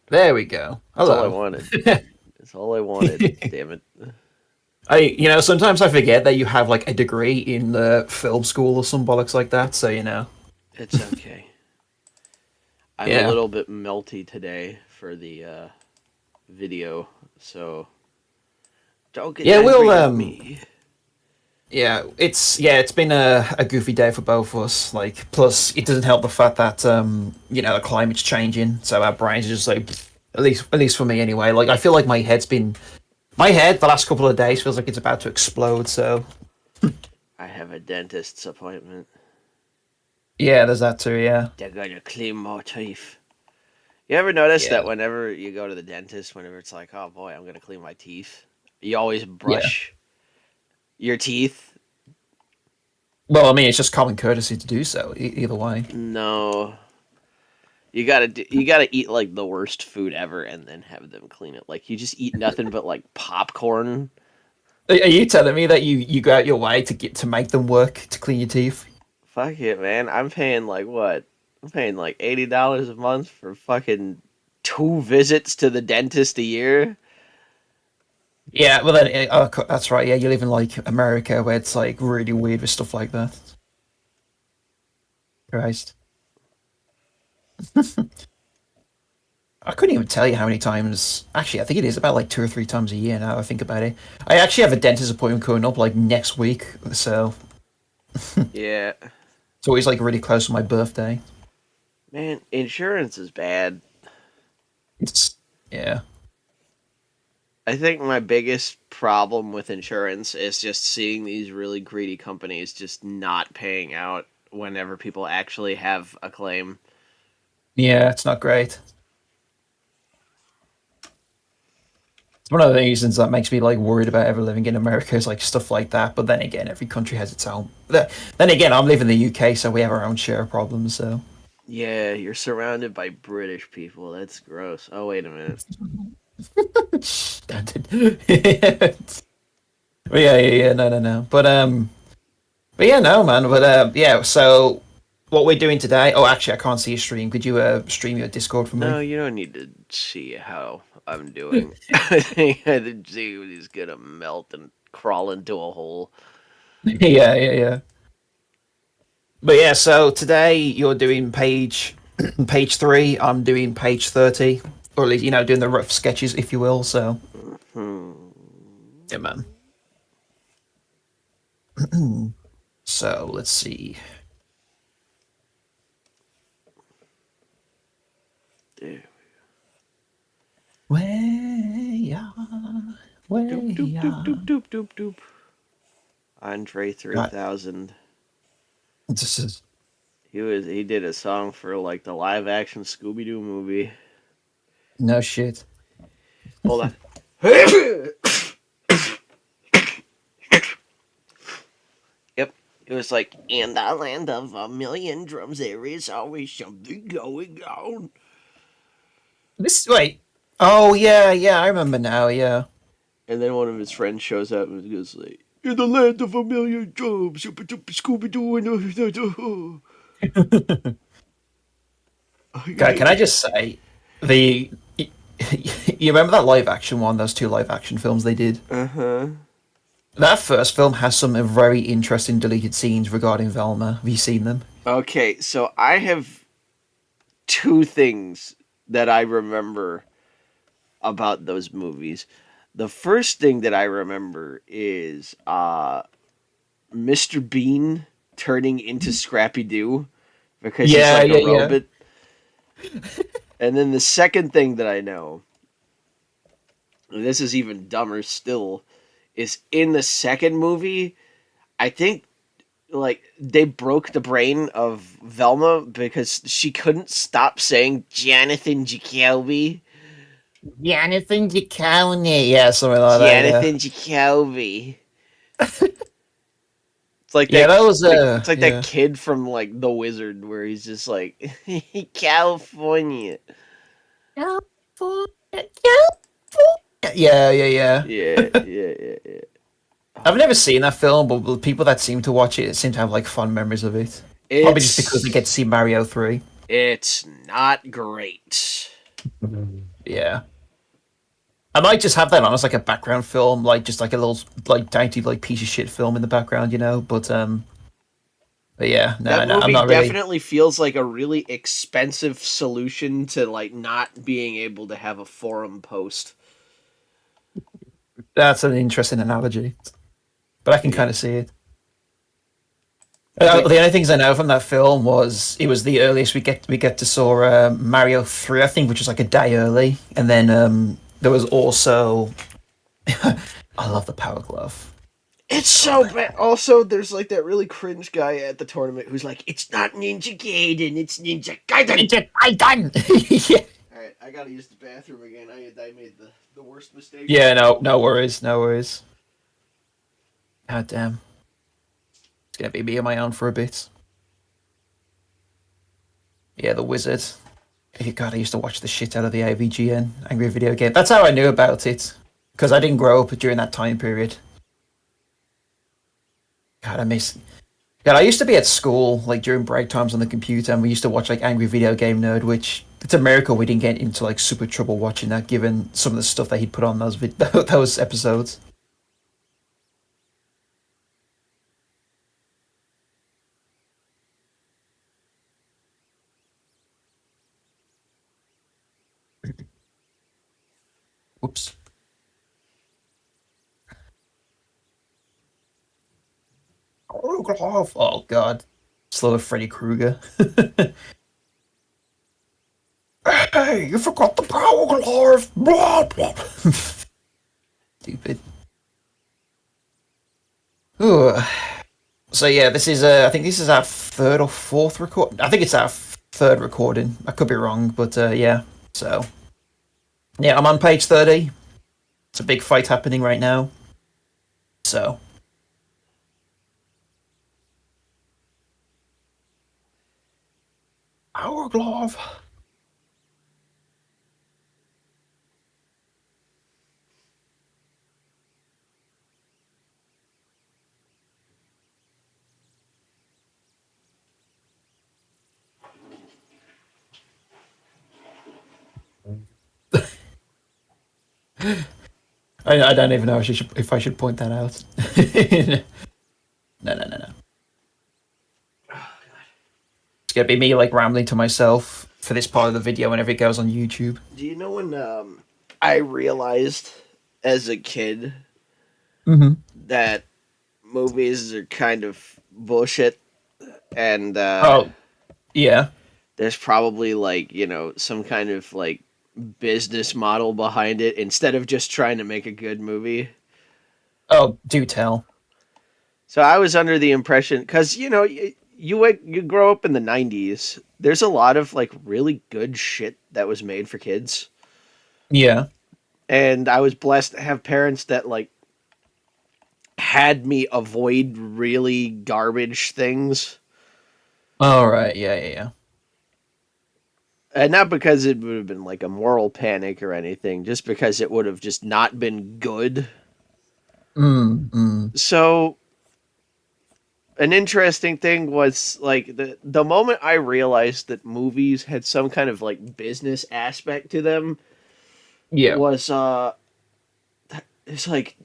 There we go. That's all I Hello. wanted. That's all I wanted. Damn it. Sometimes I forget that you have like a degree in the film school or some bollocks like that. So It's okay. I'm a yeah, little bit melty today for the video, so don't get yeah, we'll angry at me. it's been a goofy day for both of us. Like, plus it doesn't help the fact that the climate's changing, so our brains are just like, at least for me anyway. Like, I feel like my head the last couple of days feels like it's about to explode. So I have a dentist's appointment. yeah, there's that too. Yeah, They're gonna clean my teeth. You ever notice yeah, that whenever you go to the dentist, whenever it's like, oh boy, I'm gonna clean my teeth, you always yeah. brush your teeth? Well, I mean, it's just common courtesy to do so. Either way. No, you gotta eat like the worst food ever and then have them clean it. Like you just eat nothing but like popcorn. Are you telling me that you go out your way to make them work to clean your teeth? Fuck it, man. I'm paying like what? I'm paying like $80 a month for fucking 2 visits to the dentist a year. Yeah, well then that's right. Yeah, you live in like America where it's like really weird with stuff like that. Christ, I couldn't even tell you how many times. Actually, I think it is about like 2 or 3 times a year now. I think about it. I actually have a dentist appointment coming up like next week, so Yeah, it's always like really close to my birthday. man. Insurance is bad. It's yeah, I think my biggest problem with insurance is just seeing these really greedy companies just not paying out whenever people actually have a claim. yeah, it's not great. It's one of the reasons that makes me like worried about ever living in America is like stuff like that. But then again, every country has its own. Then again, I'm living in the UK, so we have our own share of problems. So Yeah, you're surrounded by British people. That's gross. Oh, wait a minute. yeah, yeah, no, no, no. But yeah, no, man. But yeah. So what we're doing today? Oh, actually, I can't see a stream. Could you stream your Discord for me? No, you don't need to see how I'm doing. I think I did see he's gonna melt and crawl into a hole. Yeah, yeah, yeah. But yeah, so today you're doing page 3. I'm doing page 30, or at least doing the rough sketches, if you will. So Hmm. yeah, man. So let's see. There. Way Doop doop way doop doop doop doop doop. Andre God, 3000. this is He did a song for like the live action Scooby Doo movie. no shit. Hold on. Yep. It was like, in the land of a million drums, there is always something going on. This wait. Oh yeah, yeah. I remember now. Yeah. And then one of his friends shows up and goes like, in the land of a million drums, Scooby Doo and God, can I just say the you remember that live action one? Those two live action films they did. uh huh. That first film has some very interesting deleted scenes regarding Velma. Have you seen them? Okay, so I have two things that I remember about those movies. The first thing that I remember is Mr. Bean turning into Scrappy Doo because he's Yeah, like a yeah, yeah. robot. And then the second thing that I know, and this is even dumber still, is in the second movie, I think like they broke the brain of Velma because she couldn't stop saying Jonathan Jacoby. Jonathan County. Yeah, something like that. Yeah. Jonathan Jacoby. It's like Yeah, that. that was It's like that yeah. kid from like The Wizard, where he's just like California. California, California. Yeah, yeah, yeah. Yeah, yeah, yeah, yeah. I've Oh, never seen that film, but the people that seem to watch it seem to have like fond memories of it. Probably just because they get to it's see Mario 3. it's not great. Yeah. I might just have that on as like a background film, like just like a little like dainty like piece of shit film in the background, you know. But yeah, That no, I'm movie not really. definitely feels like a really expensive solution to like not being able to have a forum post. That's an interesting analogy, but I can Yeah. kind of see it. But The only things I know from that film was it was the earliest we get to saw Mario 3, I think, which was like a day early, and then there was also I love the Power Glove. it's So so bad. bad. Also, there's like that really cringe guy at the tournament who's like, "It's not Ninja Gaiden, it's Ninja Gaiden." Ninja Gaiden. Yeah. All right, I gotta use the bathroom again. I made the worst mistake of Yeah, my no, life. no worries, no worries. God damn, it's gonna be me on my own for a bit. Yeah, the Wizard. God, I used to watch the shit out of the AVGN Angry Video Game. That's how I knew about it because I didn't grow up during that time period. God, I miss. God, I used to be at school like during break times on the computer, and we used to watch like Angry Video Game Nerd, which it's a miracle we didn't get into like super trouble watching that, given some of the stuff that he'd put on those those episodes. Oops. Oh God, slow Freddy Krueger. Hey, you forgot the power glove. Blah, blah. Stupid. Ooh. So yeah, this is I think this is our third or fourth record. I think it's our third recording. I could be wrong, but yeah. So yeah, I'm on page 30. It's a big fight happening right now. So power glove. I don't even know if I should point that out. No, no, no, no. It's gonna be me like rambling to myself for this part of the video whenever it goes on YouTube. Do you know when I realized as a kid Mm-hmm. that movies are kind of bullshit and Oh yeah. there's probably like, some kind of like business model behind it instead of just trying to make a good movie? Oh, do tell. So I was under the impression cuz you grow up in the 90s. There's a lot of like really good shit that was made for kids. Yeah. And I was blessed to have parents that like had me avoid really garbage things. All right. Yeah, yeah, yeah. And not because it would have been like a moral panic or anything, just because it would have just not been good. Mm, mm. So an interesting thing was like the moment I realized that movies had some kind of like business aspect to them Yeah. was it's like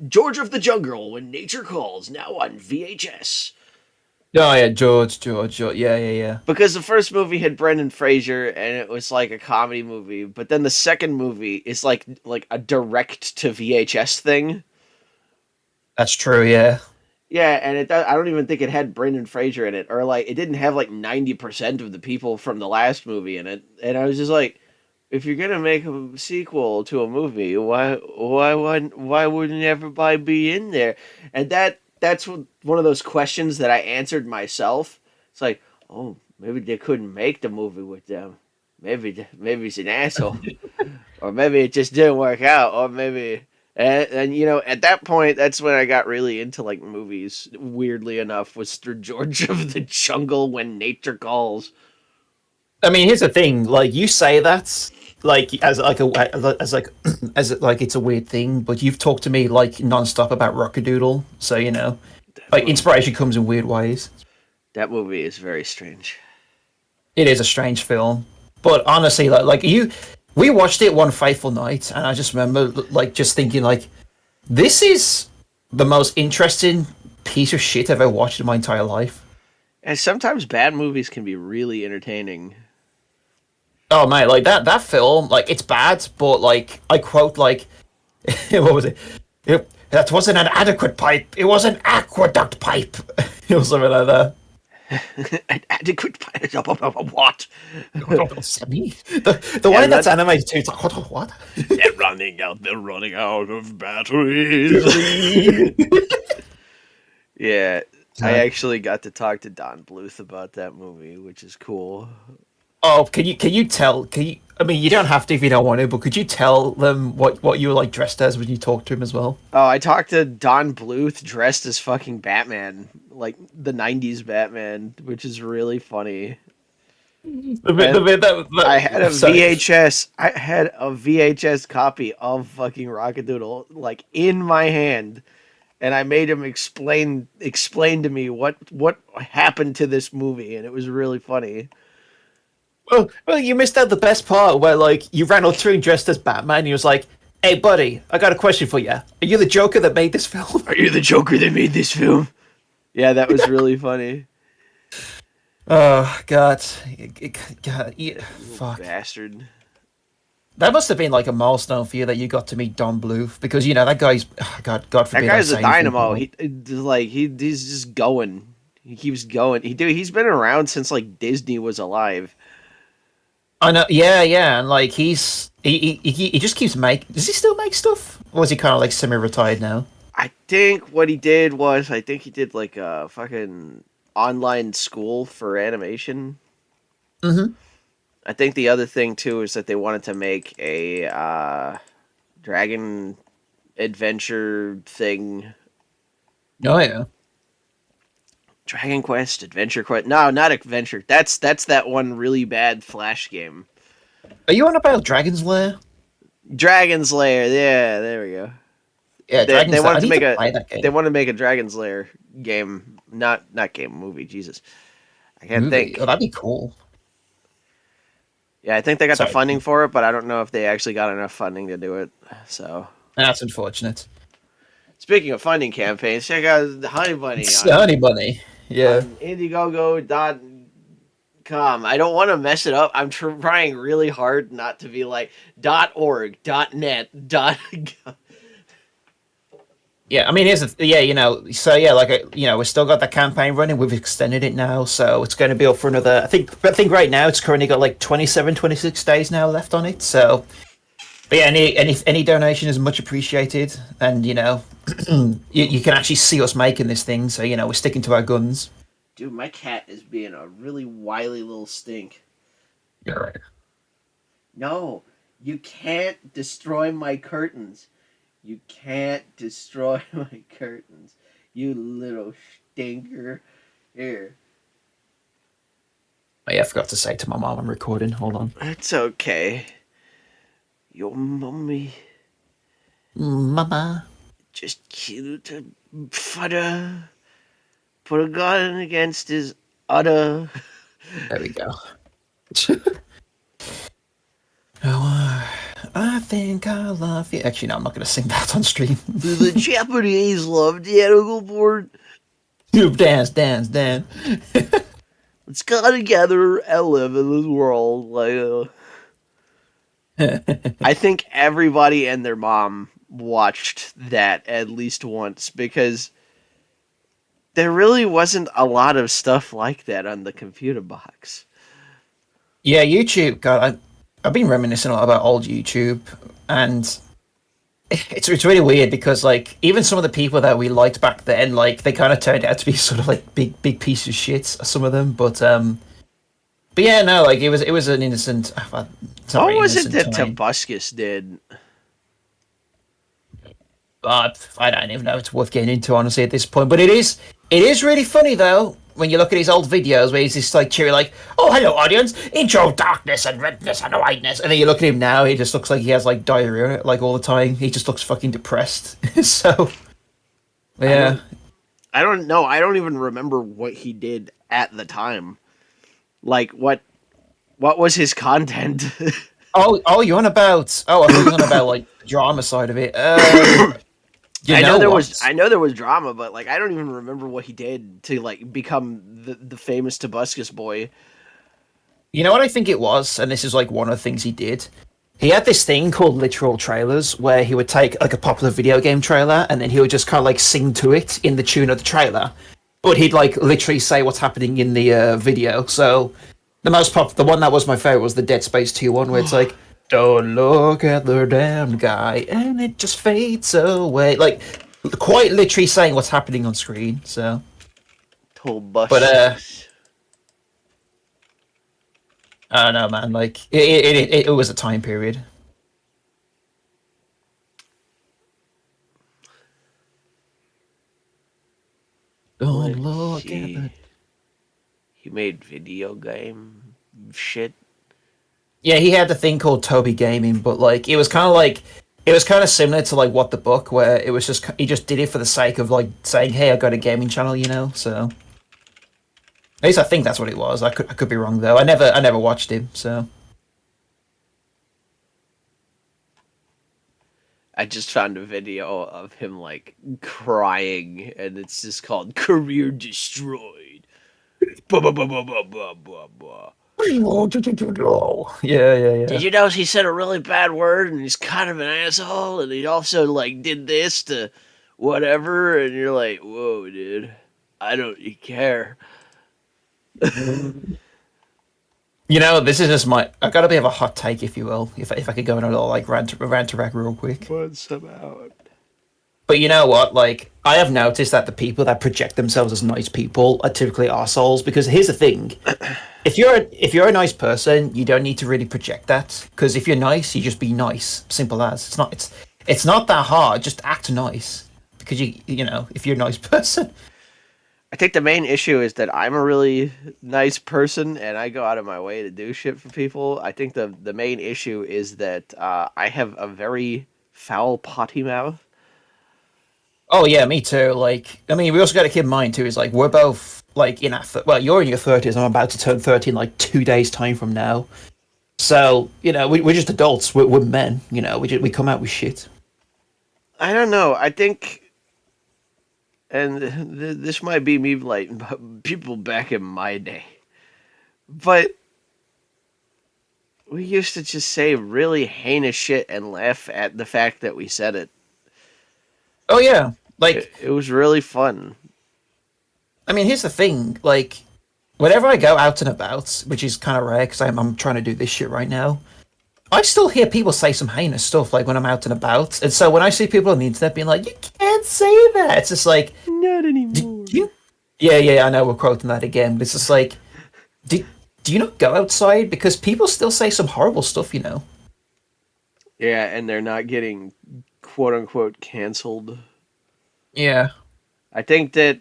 George of the Jungle when nature calls now on VHS. Oh yeah, George. Yeah, yeah, yeah. Because the first movie had Brendan Fraser and it was like a comedy movie, but then the second movie is like a direct to VHS thing. That's true. Yeah. Yeah, and I don't even think it had Brendan Fraser in it, or like it didn't have like 90% of the people from the last movie in it. And I was just like, if you're gonna make a sequel to a movie, why wouldn't everybody be in there? And that's one of those questions that I answered myself. It's like, oh, maybe they couldn't make the movie with them. Maybe he's an asshole, or maybe it just didn't work out, or maybe. And at that point, that's when I got really into like movies. Weirdly enough, was through George of the Jungle when nature calls. I mean, here's the thing. Like you say that, like as like as like it's a weird thing, but you've talked to me like nonstop about Rockadoodle, so That like movie, inspiration comes in weird ways. that movie is very strange. It is a strange film, but honestly, like you, we watched it one fateful night, and I just remember like just thinking like, this is the most interesting piece of shit I've ever watched in my entire life. And sometimes bad movies can be really entertaining. Oh mate, like that film, like it's bad, but like I quote like, what was it? That wasn't an adequate pipe. It was an aqueduct pipe. It was something like that. An adequate what? The Yeah, way that's animated too, it's like what? they're running out. They're running out of batteries. Yeah, I Uh, actually got to talk to Don Bluth about that movie, which is cool. oh, can you tell? Can you? I mean, you don't have to if you don't want to, but could you tell them what you were like dressed as when you talked to him as well? Oh, I talked to Don Bluth dressed as fucking Batman, like the '90s Batman, which is really funny. The And bit I had a sorry. VHS. I had a VHS copy of fucking Rockadoodle like in my hand, and I made him explain to me what happened to this movie, and it was really funny. Well, you missed out the best part where like you ran up to him dressed as Batman. And he was like, "Hey, buddy, I got a question for you. Are you the Joker that made this film?" Are you the Joker that made this film? Yeah, that was really funny. Oh God, God, Little fuck. bastard. That must have been like a milestone for you that you got to meet Don Bluth because you know that guy's God That forbid I guy's a say anything. dynamo. He's just going. He keeps going. He's been around since like Disney was alive. I know, yeah, and like he just keeps make. Does he still make stuff, or is he kind of like semi-retired now? I think what he did was I think he did like a fucking online school for animation. Mm-hmm. I think the other thing too is that they wanted to make a dragon adventure thing. Oh yeah. Dragon Quest, Adventure Quest. No, not Adventure. That's that one really bad Flash game. Are you on about Dragon's Lair? Dragon's Lair. Yeah, there we go. Yeah, They Dragon's Lair. I wanted to need make to a play that they game. wanted to make a Dragon's Lair game, not game movie. Jesus, I can't Movie. Oh, think. that'd be cool. Yeah, I think they got the Sorry, funding for it, but I don't know if they actually got enough funding to do it. So, that's unfortunate. speaking of funding campaigns, check out Honey Bunny It's on Honey Bunny. Yeah. Indiegogo.com. I don't want to mess it up. I'm trying really hard not to be like .org, .net, Yeah, I mean, yeah, you know, so yeah, like, you know, we've still got the campaign running. We've extended it now, so it's going to be up for another. I think right now it's currently got like 27, 26 days now left on it. So, but yeah, any donation is much appreciated, and you know, you can actually see us making this thing. So you know, we're sticking to our guns. Dude, my cat is being a really wily little stink. You're right. No, you can't destroy my curtains. You can't destroy my curtains. You little stinker. Here. Oh, yeah, I forgot to say to my mom I'm recording. Hold on. It's okay. Your mommy Mama. just killed a fudder. Put a gun against his udder. There we go. Oh, I think I love you. Actually, no, I'm not going to sing that on stream. The Japanese love the edible board. Dance, dance, dance. Let's go together and live in this world. I think everybody and their mom watched that at least once because there really wasn't a lot of stuff like that on the computer box. Yeah, YouTube. God, I've been reminiscing a lot about old YouTube, and it's really weird because like even some of the people that we liked back then, like they kind of turned out to be sort of like big pieces of shit. Some of them, but yeah, no, like it was an innocent. It's not What really was it innocent that time. Tobuscus did? I don't even know if it's worth getting into honestly at this point. But it is really funny though when you look at his old videos where he's just like cheery, like, "Oh, hello, audience! Intro darkness and redness and whiteness," and then you look at him now, he just looks like he has like diarrhea like all the time. He just looks fucking depressed. So I yeah, don't I don't know. I don't even remember what he did at the time. Like what was his content? You're on about. Oh, I thought you were on about like the drama side of it. You I know know there was what? I know there was drama, but like I don't even remember what he did to like become the famous Tobuscus boy. You know what I think it was, and this is like one of the things he did. He had this thing called literal trailers, where he would take like a popular video game trailer, and then he would just kind of like sing to it in the tune of the trailer. But he'd like literally say what's happening in the video. So the one that was my favorite was the Dead Space 2 one, where it's like, "Don't look at the damn guy," and it just fades away. Like quite literally saying what's happening on screen. So, but Tobuscus. I don't know, man. Like it was a time period. Don't Let's look at see. the. He made video game shit. Yeah, he had the thing called Toby Gaming, but like it was kind of similar to like What the Book, where it was just he just did it for the sake of like saying, "Hey, I got a gaming channel," you know. So at least I think that's what it was. I could be wrong though. I never watched him. So I just found a video of him like crying, and it's just called "Career Destroyed." Blah, blah, blah, blah, blah, blah, blah, blah. yeah, yeah, Did yeah. you know he said a really bad word and he's kind of an asshole and he also like did this to whatever and you're like, whoa, dude, I don't care. You know, this is just my. I got a bit of a hot take, if you will, if I could go on a little like rant to rag real quick. What's about? But you know what? Like, I have noticed that the people that project themselves as nice people are typically assholes. Because here's the thing: if you're a nice person, you don't need to really project that. Because if you're nice, you just be nice. Simple as. It's not that hard. Just act nice. Because you know if you're a nice person. I think the main issue is that I'm a really nice person and I go out of my way to do shit for people. I think the main issue is that I have a very foul potty mouth. Oh yeah, me too. Like, I mean, we also got to keep in mind too. Is like we're both like in our well, you're in your 30s. I'm about to turn 30 in like 2 days time from now. So you know, we're just adults. We're men. You know, we come out with shit. I don't know. I think, and this might be me like people back in my day, but we used to just say really heinous shit and laugh at the fact that we said it. Oh yeah, like It was really fun. I mean, here's the thing. Like, whenever I go out and about, which is kind of rare because I'm trying to do this shit right now, I still hear people say some heinous stuff like when I'm out and about. And so when I see people on the internet being like, "You can't say that," it's just like, Not do anymore. you? Yeah, yeah, I know we're quoting that again, but it's just like, do do you not go outside because people still say some horrible stuff, you know? Yeah, and they're not getting quote unquote canceled. Yeah. I think that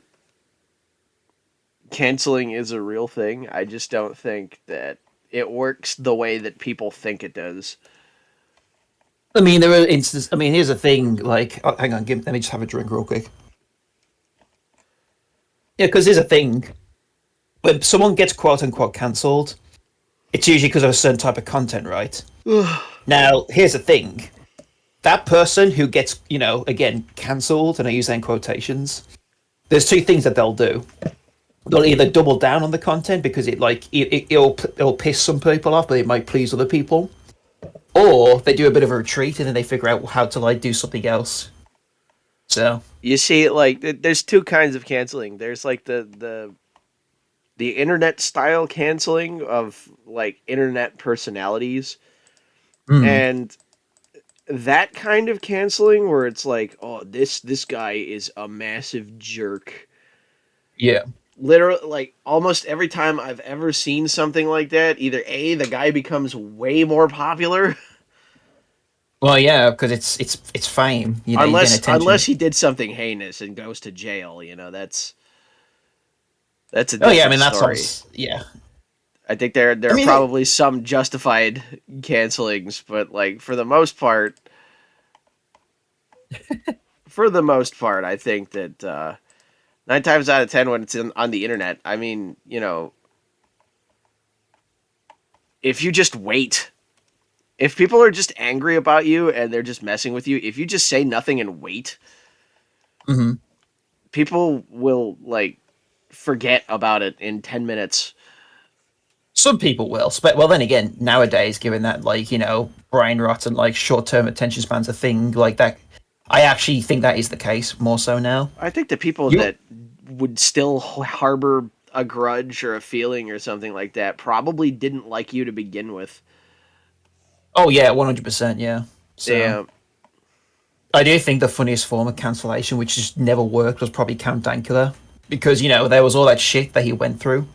canceling is a real thing. I just don't think that it works the way that people think it does. I mean, there are instances. I mean, here's the thing. Like, oh, hang on, let me just have a drink real quick. Yeah, because here's the thing. When someone gets quote unquote cancelled, it's usually because of a certain type of content, right? Now, here's the thing. That person who gets, you know, again, cancelled, and I use that in quotations, there's two things that they'll do. They'll either double down on the content because it'll piss some people off, but it might please other people, or they do a bit of a retreat and then they figure out how to like do something else. So, You see, like, there's two kinds of canceling. There's like the internet style canceling of like internet personalities, mm, and that kind of canceling where it's like, oh, this guy is a massive jerk. yeah. Literally, like almost every time I've ever seen something like that, either a the guy becomes way more popular, Well, yeah, because it's fame. You know, you're getting unless attention. he did something heinous and goes to jail. That's a Oh yeah, I different mean that's story. obvious. Yeah, I think there I are mean, probably some justified cancelings, but like for the most part, I think that 9 times out of 10 when it's on the internet, I mean, if you just wait if people are just angry about you and they're just messing with you, if you just say nothing and wait, Hmm. people will like forget about it in 10 minutes. Some people will. Well, then again, nowadays, given that like brain rot and like short-term attention spans a thing like that, I actually think that is the case more so now. I think the people You, that would still harbor a grudge or a feeling or something like that probably didn't like you to begin with. oh yeah, 100%, yeah. So Damn. I do think the funniest form of cancellation, which just never worked, was probably Count Dankula, because there was all that shit that he went through.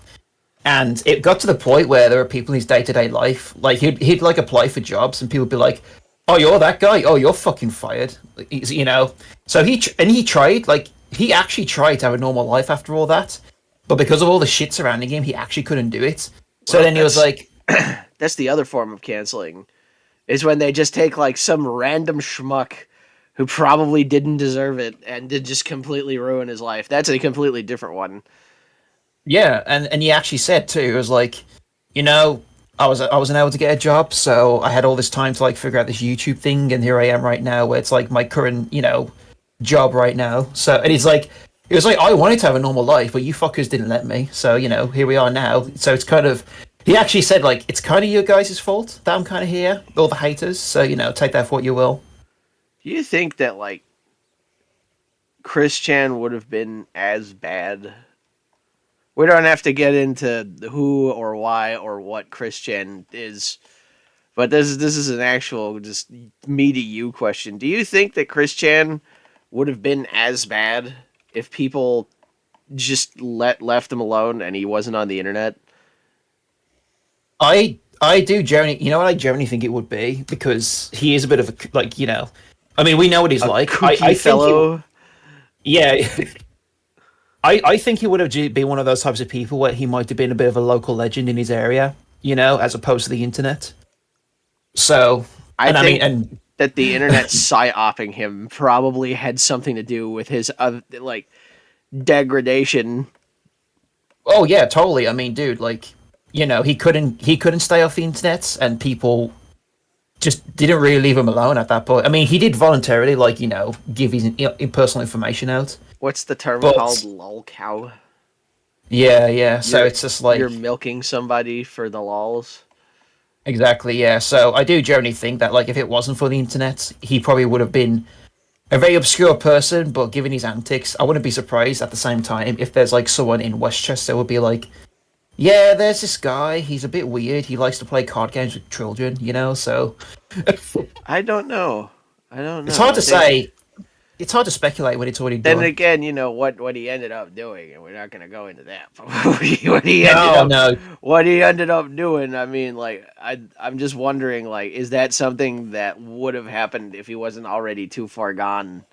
And it got to the point where there were people in his day to day life, like he'd like apply for jobs, and people would be like, "Oh, you're that guy. Oh, you're fucking fired." So he tried, like he actually tried to have a normal life after all that, but because of all the shit surrounding him, he actually couldn't do it. So Well, then he was like, that's the other form of canceling is when they just take like some random schmuck who probably didn't deserve it and did just completely ruin his life. That's a completely different one. "Yeah," and he actually said too, it was like, you know. I wasn't able to get a job, so I had all this time to like figure out this YouTube thing, and here I am right now, where it's like my current, job right now. So, and he's like, it was like I wanted to have a normal life, but you fuckers didn't let me. So, here we are now. So it's kind of, he actually said like it's kind of your guys' fault that I'm kind of here, all the haters. So take that for what you will. Do you think that like Chris Chan would have been as bad? We don't have to get into who or why or what Chris Chan is, but this is an actual just me to you question. Do you think that Chris Chan would have been as bad if people just left him alone and he wasn't on the internet? I do generally, what I generally think it would be, because he is a bit of a like, I mean, we know what he's A like. I kooky think fellow. yeah. I think he would have been one of those types of people where he might have been a bit of a local legend in his area, as opposed to the internet. So, I and I mean, think and that the internet psyoping him probably had something to do with his like degradation. oh yeah, totally. I mean, dude, like, he couldn't stay off the internet, and people just didn't really leave him alone at that point. I mean, he did voluntarily, like, give his personal information out, What's the term called? but Lol cow. yeah, yeah. So You're it's just you're like milking somebody for the lols. exactly, yeah. So I do generally think that, like, if it wasn't for the internet, he probably would have been a very obscure person, but given his antics, I wouldn't be surprised at the same time if there's like someone in Westchester would be like, yeah, there's this guy, he's a bit weird, he likes to play card games with children, so I don't know. I don't it's know. hard I to think say. It's hard to speculate when it's already then done. again, what he ended up doing, and we're not going to go into that. But what he ended No, up no. what he ended up doing, I mean, like I'm just wondering, like, is that something that would have happened if he wasn't already too far gone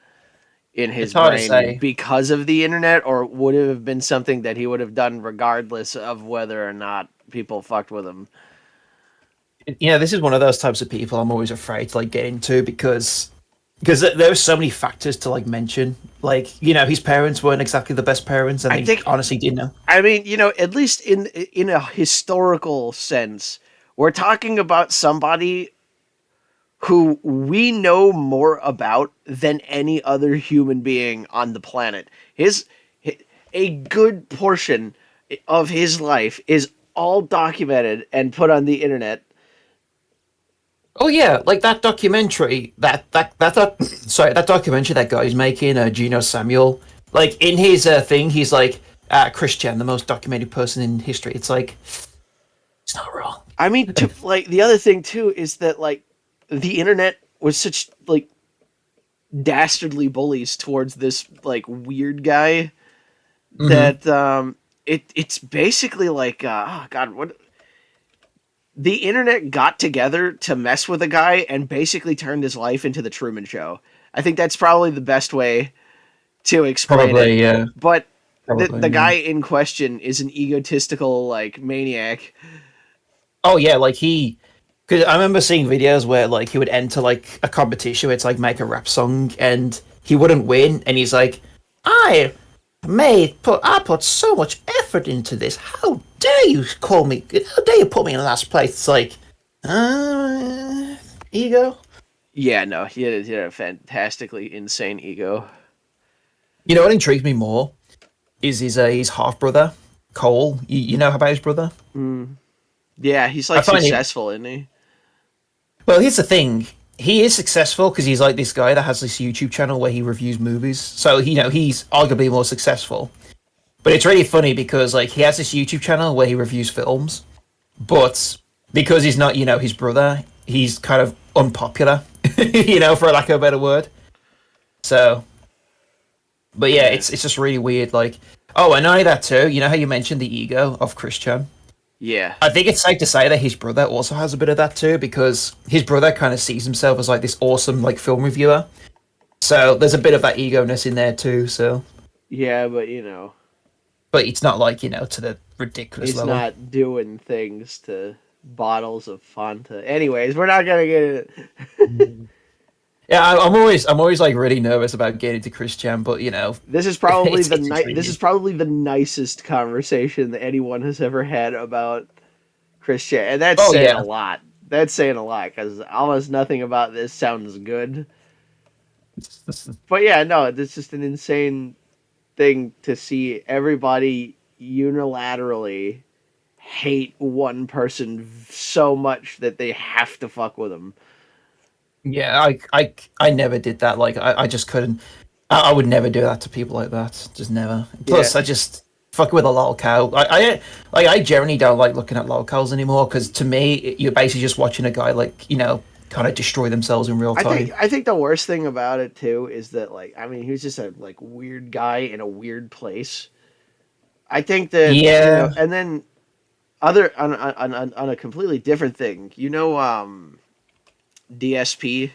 in It's his hard to brain say. because of the internet, or would it have been something that he would have done regardless of whether or not people fucked with him? This is one of those types of people I'm always afraid to like get into, because there are so many factors to like mention. Like, his parents weren't exactly the best parents, and I they think, honestly didn't know. I mean, at least in a historical sense, we're talking about somebody who we know more about than any other human being on the planet. A good portion of his life is all documented and put on the internet. Oh yeah, like that documentary, sorry, that documentary that guy's making, Gino Samuel. Like in his thing, he's like, Christian, the most documented person in history. It's like, it's not wrong. I mean, like the other thing too is that like the internet was such like dastardly bullies towards this like weird guy Hmm. that it's basically like oh god, what the internet got together to mess with a guy and basically turned his life into the Truman Show. I think that's probably the best way to explain it. Probably, yeah. But the Probably, yeah. guy in question is an egotistical like maniac. Oh yeah, like because I remember seeing videos where like he would enter like a competition where it's like make a rap song, and he wouldn't win, and he's like, I put so much effort into this. How dare you call me? How dare you put me in last place? It's like, ego. Yeah, no, he had a fantastically insane ego. You know what intrigues me more is his half brother Cole. You know about his brother? Mm. Yeah, he's I like find him. successful, isn't he? Well, here's the thing. He is successful because he's like this guy that has this YouTube channel where he reviews movies. So he's arguably more successful. But it's really funny because like he has this YouTube channel where he reviews films, but because he's not his brother, he's kind of unpopular, for lack of a better word. So, but yeah, Yeah. it's just really weird. Like, oh, and not only that too. You know how you mentioned the ego of Christian. Yeah. I think it's safe to say that his brother also has a bit of that too, because his brother kind of sees himself as like this awesome like film reviewer. So there's a bit of that ego-ness in there too. So, Yeah, but but it's not like to the ridiculous he's level. not doing things to bottles of Fanta. Anyways, we're not gonna get it. Yeah, I'm always like really nervous about getting to Christian, but This is probably it's this is intriguing. probably the nicest conversation that anyone has ever had about Christian, and that's Oh saying a yeah, lot. That's saying a lot because almost nothing about this sounds good. But yeah, no, it's just an insane thing to see everybody unilaterally hate one person so much that they have to fuck with them. yeah. I never did that. Like I just couldn't. I would never do that to people like that. Just never. Yeah, Plus, I just fuck with a lol cow. I generally don't like looking at lol cows anymore because to me, you're basically just watching a guy like kind of destroy themselves in real time. I think the worst thing about it too is that like I mean he was just a like weird guy in a weird place. I think that Yeah. and then other on a completely different thing. DSP,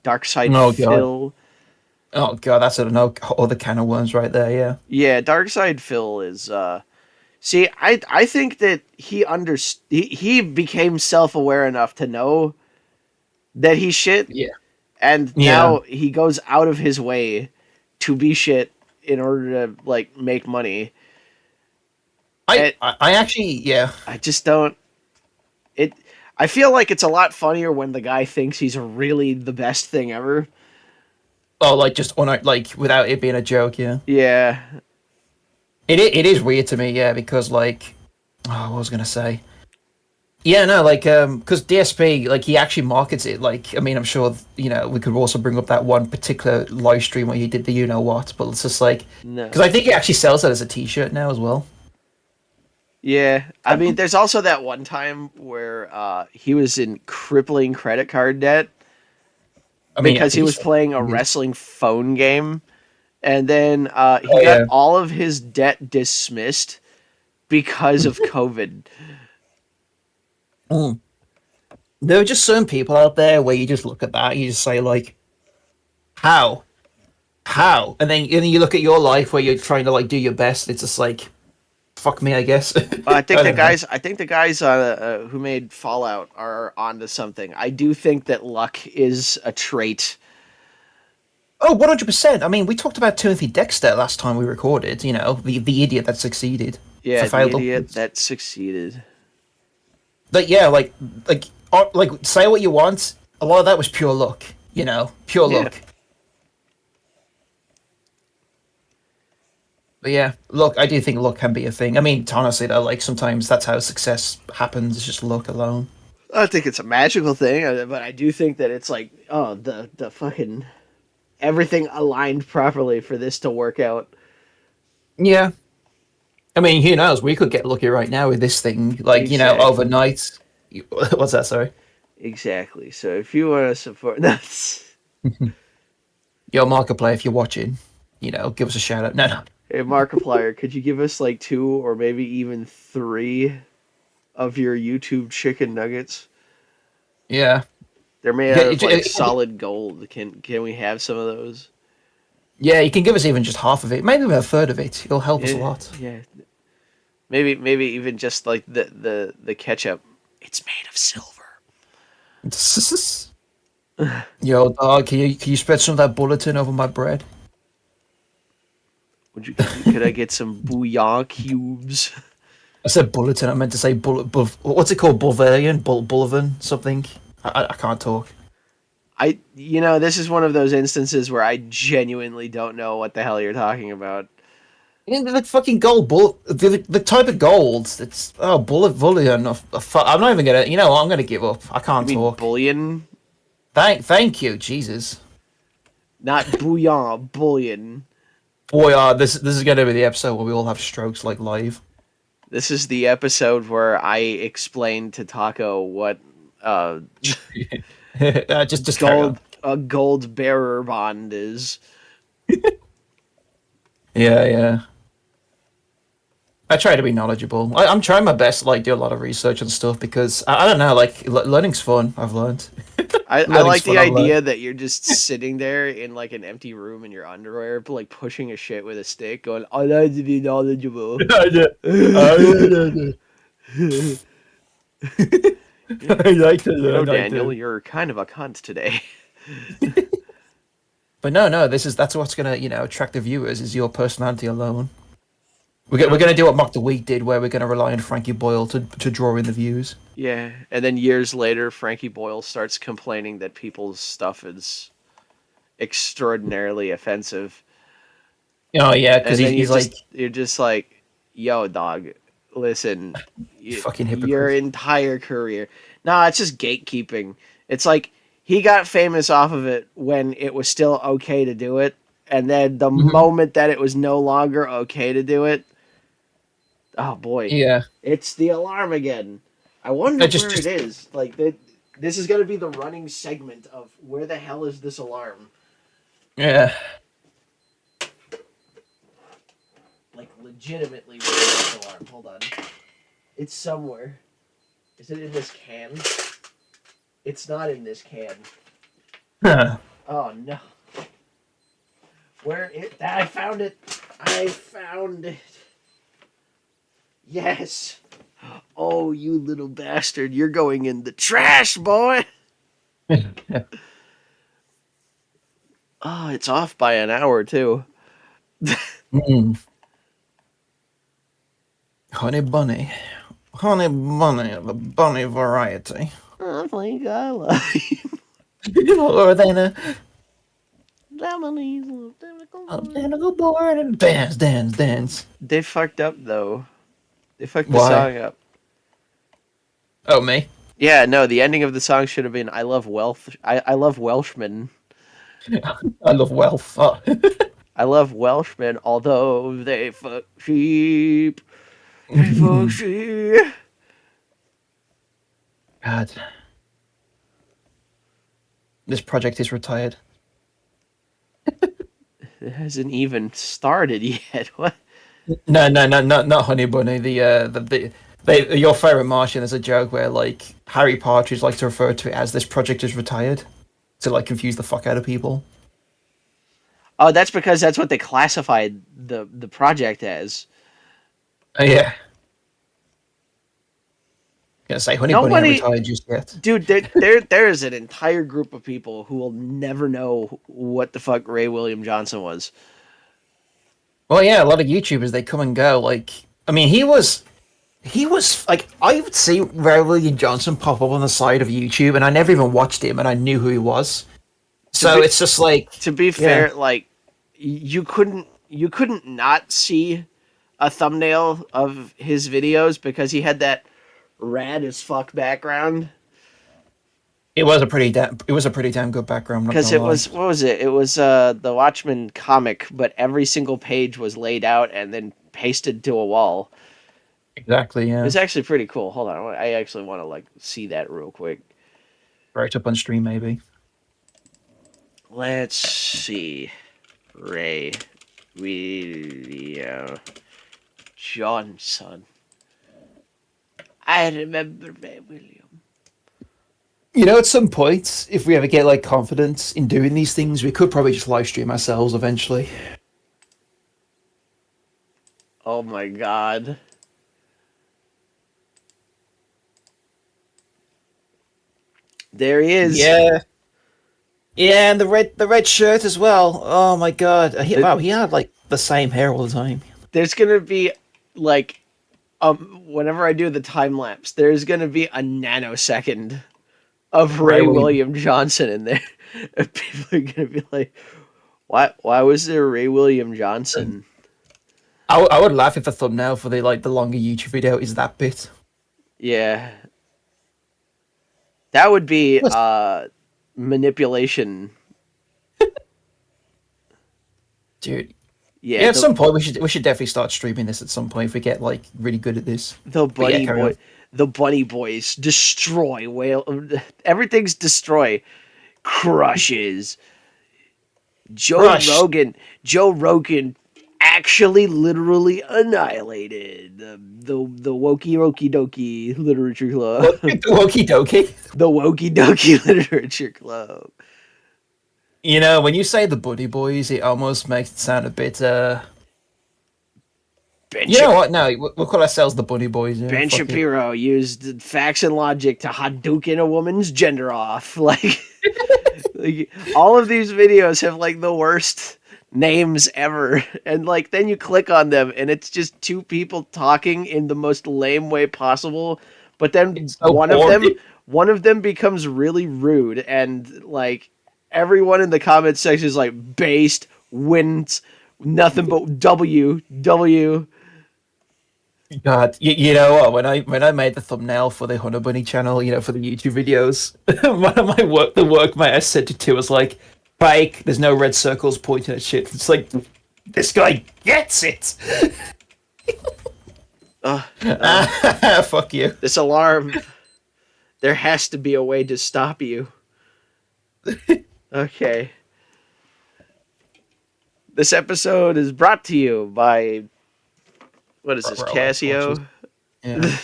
Dark Side Oh god. Phil. Oh god. That's a no other can of worms right there. Yeah. Yeah, Dark Side Phil is see, I think that he became self-aware enough to know that he's shit, Yeah. and Yeah. now he goes out of his way to be shit in order to like make money. I And I, I actually yeah. I just don't it I feel like it's a lot funnier when the guy thinks he's really the best thing ever. Oh, like just on like without it being a joke. Yeah. Yeah. It is weird to me. Yeah, because like oh, what was I gonna say? Yeah, no, like because DSP, like he actually markets it. Like, I mean, I'm sure we could also bring up that one particular live stream where he did the you know what, but it's just like because No. I think he actually sells that as a T-shirt now as well. Yeah. I mean there's also that one time where he was in crippling credit card debt I mean, yeah, because to he be was fair, playing a he is. wrestling phone game and then he Oh got yeah, all of his debt dismissed because of COVID. mm. There are just certain people out there where you just look at that, and you just say like, how, and then you look at your life where you're trying to like do your best. It's just like, fuck me, I guess. I think I don't know. I think the guys who made Fallout are onto something. I do think that luck is a trait. Oh, 100%. I mean, we talked about Timothy Dexter last time we recorded, the idiot that succeeded for Yeah, the failed idiot upwards. that succeeded. But yeah, like say what you want. A lot of that was pure luck, pure Yeah, luck. But yeah, look, I do think luck can be a thing. I mean, honestly, though, like sometimes that's how success happens. It's just luck alone. I don't think it's a magical thing, but I do think that it's like oh the fucking everything aligned properly for this to work out. Yeah, I mean, who knows? We could get lucky right now with this thing, like Exactly, overnight. What's that? Sorry, exactly. So if you want to support that's yo, Markiplier, if you're watching, give us a shout out. No, no. hey Markiplier, could you give us like two or maybe even three of your YouTube chicken nuggets? Yeah. They're made out of like Yeah, solid gold. Can we have some of those? yeah, you can give us even just half of it, maybe even a third of it. It'll help us a Yeah, lot. yeah. Maybe even just like the ketchup. It's made of silver. Yo, dog, can you spread some of that bulletin over my bread? Could I get some bouillon cubes? I said bulletin. I meant to say bullet. What's it called? Bulvarian? Bullivan? Something? I can't talk. This is one of those instances where I genuinely don't know what the hell you're talking about. The fucking gold bullet, the type of gold. It's bullet bullion. I'm not even gonna. You know what? I'm gonna give up. I You can't mean talk. bullion? Thank you, Jesus. Not bouillon, bullion. Boy, this is gonna be the episode where we all have strokes like live. This is the episode where I explained to Taco what Just carry on. a gold bearer bond is. Yeah, yeah. I try to be knowledgeable. I'm trying my best to like do a lot of research and stuff because I don't know, like learning's fun. I've learned. I Learning's like the fun. I've learned. idea that you're just sitting there in like an empty room in your underwear, like pushing a shit with a stick, going, "I like to be knowledgeable." I like to You know, learn. I Daniel, do. you're kind of a cunt today. But no. That's what's gonna attract the viewers is your personality alone. We're gonna do what Mock the Week did, where we're gonna rely on Frankie Boyle to draw in the views. Yeah, and then years later, Frankie Boyle starts complaining that people's stuff is extraordinarily offensive, Oh yeah, because and then he's like you're just like, "Yo, dog, listen, fucking your hypocrite. entire career." Nah, it's just gatekeeping. It's like he got famous off of it when it was still okay to do it, and then the Hmm. moment that it was no longer okay to do it, oh boy, Yeah, it's the alarm again. I I wonder just where it just is. Like this is gonna be the running segment of where the hell is this alarm? yeah. Like legitimately, where is this alarm? Hold on, it's somewhere. Is it in this can? It's not in this can. Huh. Oh no. Where it? I found it. I found it. Yes. Oh, you little bastard! You're going in the trash, boy. Oh, it's off by an hour too. Mm. Honey bunny, honey bunny, the bunny variety. I think I like Or then Japanese little tentacle a boy. little boy and dance, dance, dance. They fucked up though. They fucked the Why? song up. Oh me. Yeah, no, the ending of the song should have been "I love wealth." I love Welshmen. I love wealth. Oh. I love Welshmen, although they fuck sheep. They fuck sheep. God, this project is retired. It hasn't even started yet. What? No, not Honey Bunny. Your favorite Martian. There's a joke where like Harry Partridge likes to refer to it as this project is retired to like confuse the fuck out of people. Oh, that's because that's what they classified the project as. Yeah, gonna say Honey Bunny ain't Nobody, retired just yet. dude. There is an entire group of people who will never know what the fuck Ray William Johnson was. Well, yeah, a lot of YouTubers they come and go. Like, I mean, he was like I would see Ray William Johnson pop up on the side of YouTube, and I never even watched him, and I knew who he was. To So be it's just like, to be yeah, fair, like you couldn't not see a thumbnail of his videos because he had that rad as fuck background. it was a pretty damn good background. I'm not Because gonna it lie. was, what was it? It was the Watchmen comic, but every single page was laid out and then pasted to a wall. Exactly, It yeah. was actually pretty cool. Hold on, I actually want to like see that real quick. Right up on stream, maybe. Let's see, Ray William Johnson. I remember Ray William. You know, at some point, if we ever get like confidence in doing these things, we could probably just live stream ourselves eventually. Oh my god. There he is. Yeah, yeah, and the red shirt as well. Oh my god, wow, he had like the same hair all the time. There's gonna be like whenever I do the time lapse, there's gonna be a nanosecond of Ray Ray William. William Johnson in there. And people are gonna be like, why was there Ray William Johnson? I would laugh if the thumbnail for the longer YouTube video is that bit. Yeah. That would be Yes. manipulation. Dude. Yeah, Yeah, at some point we should definitely start streaming this at some point if we get like really good at this. the But yeah, bunny carry on. boy, the bunny boys destroy whale. Everything's destroy, crushes. Crush. Joe Rogan actually literally annihilated the Wokie Rokie Dokie Literature Club. Okie dokie. The Wokie Dokie Literature Club. You know, when you say the Buddy Boys, it almost makes it sound a bit. Ben, You know what? No, we'll call ourselves the Buddy Boys. Yeah, Ben fuck it. Shapiro used facts and logic to Hadouken a woman's gender off. Like all of these videos have like the worst names ever, and like then you click on them and it's just two people talking in the most lame way possible, but then It's so boring. one of them becomes really rude, and like everyone in the comment section is like based, wins, nothing but W. God, you know what? When I made the thumbnail for the Hunni Bunny channel, you know, for the YouTube videos, one of the workmate I sent it to was like, fake. There's no red circles pointing at shit. It's like, this guy gets it. Fuck you. This alarm, there has to be a way to stop you. Okay. This episode is brought to you by, what is this, Rolex Casio? watches. Yeah.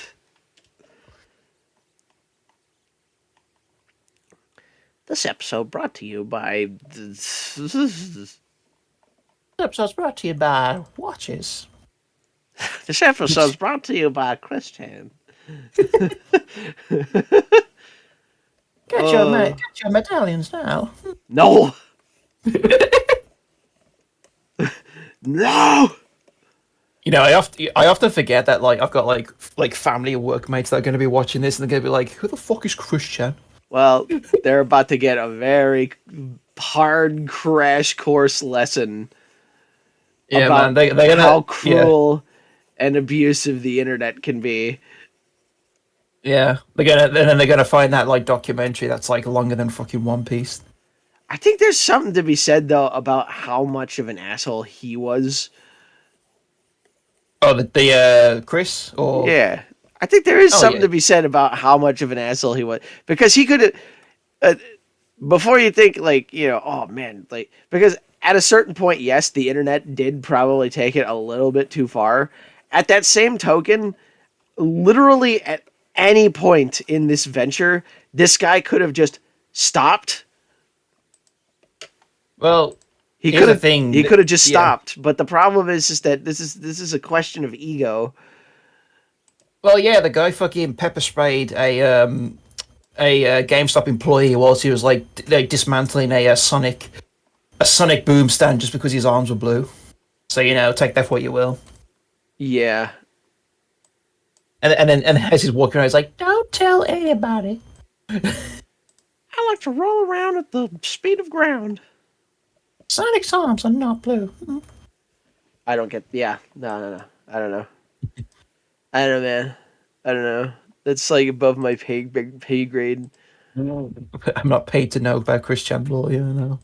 This episode brought to you by... This episode's brought to you by watches. This episode's brought to you by Christian. Get your medallions now. No! No! You know, I often forget that like I've got like family and workmates that are going to be watching this and they're going to be like, "Who the fuck is Christian?" Well, they're about to get a very hard crash course lesson Yeah, about man, they're gonna how cruel and abusive the internet can be. Yeah, they're gonna find that like documentary that's like longer than fucking One Piece. I think there's something to be said though about how much of an asshole he was. Oh, the Chris or Yeah, I think there is something yeah. to be said about how much of an asshole he was, because he could have. Before you think like, you know, oh man, like, because at a certain point, yes, the internet did probably take it a little bit too far. At that same token, literally at any point in this venture, this guy could have just stopped. Well, He here's could the have thing. he could have just Yeah. stopped, but the problem is that this is a question of ego. Well, yeah, the guy fucking pepper sprayed a GameStop employee whilst he was like dismantling a Sonic boom stand just because his arms were blue. So you know, take that for what you will. Yeah. And then as he's walking around, he's like, "Don't tell anybody." I like to roll around at the speed of ground. Sonic's arms are not blue. I don't get. Yeah. No. I don't know. I don't know, man. I don't know. That's like above my pay grade. I'm not paid to know about Christian law, you know.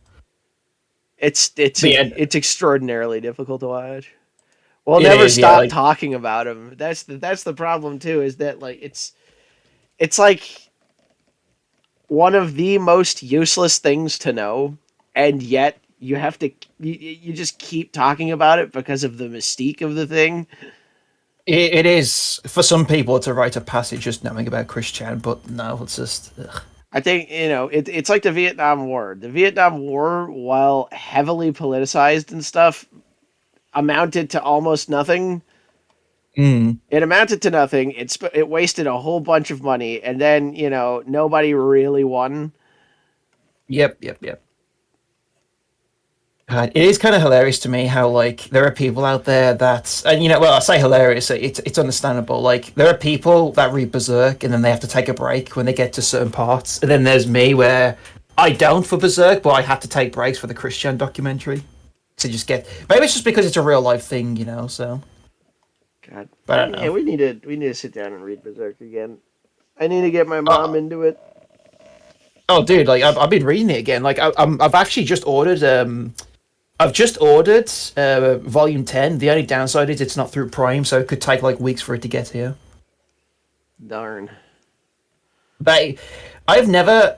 It's But yeah. it's extraordinarily difficult to watch. We'll It never is, yeah, stop like- talking about him. That's the problem too. Is that like it's like one of the most useless things to know, and yet you have to you just keep talking about it because of the mystique of the thing. It is for some people. It's a rite of passage just knowing about Christian, but no, it's just. Ugh. I think, you know, it's like the Vietnam War. The Vietnam War, while heavily politicized and stuff, amounted to almost nothing. Mm. It amounted to nothing. It wasted a whole bunch of money, and then, you know, nobody really won. Yep. God, it is kind of hilarious to me how like there are people out there that, and well, I say hilarious, it's understandable. Like there are people that read Berserk and then they have to take a break when they get to certain parts, and then there's me where I don't for Berserk, but I had to take breaks for the Christian documentary to just get. Maybe it's just because it's a real life thing, So, God, but I don't yeah, know. we need to sit down and read Berserk again. I need to get my mom Oh, into it. oh, dude, like I've been reading it again. Like I've actually just ordered. I've just ordered Volume 10. The only downside is it's not through Prime, so it could take like weeks for it to get here. Darn. They, I've never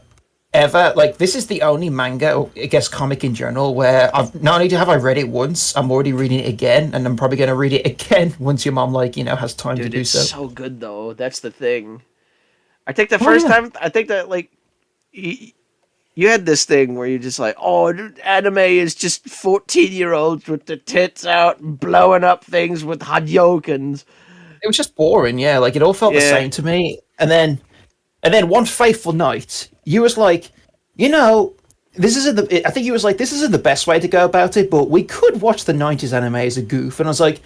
ever like this is the only manga or I guess comic in general where I've not only have I read it once, I'm already reading it again, and I'm probably going to read it again once your mom has time to Dude, do it's so. so good though. That's the thing. I think the Oh first yeah, time, I think that like you had this thing where you're just like, oh, anime is just 14-year-olds with their tits out and blowing up things with hadyokens. it was just boring. Yeah, like it all felt the Yeah. same to me, and then one fateful night, you was like, you know, this isn't the. I think you was like, this isn't the best way to go about it, but we could watch the '90s anime as a goof. And I was like,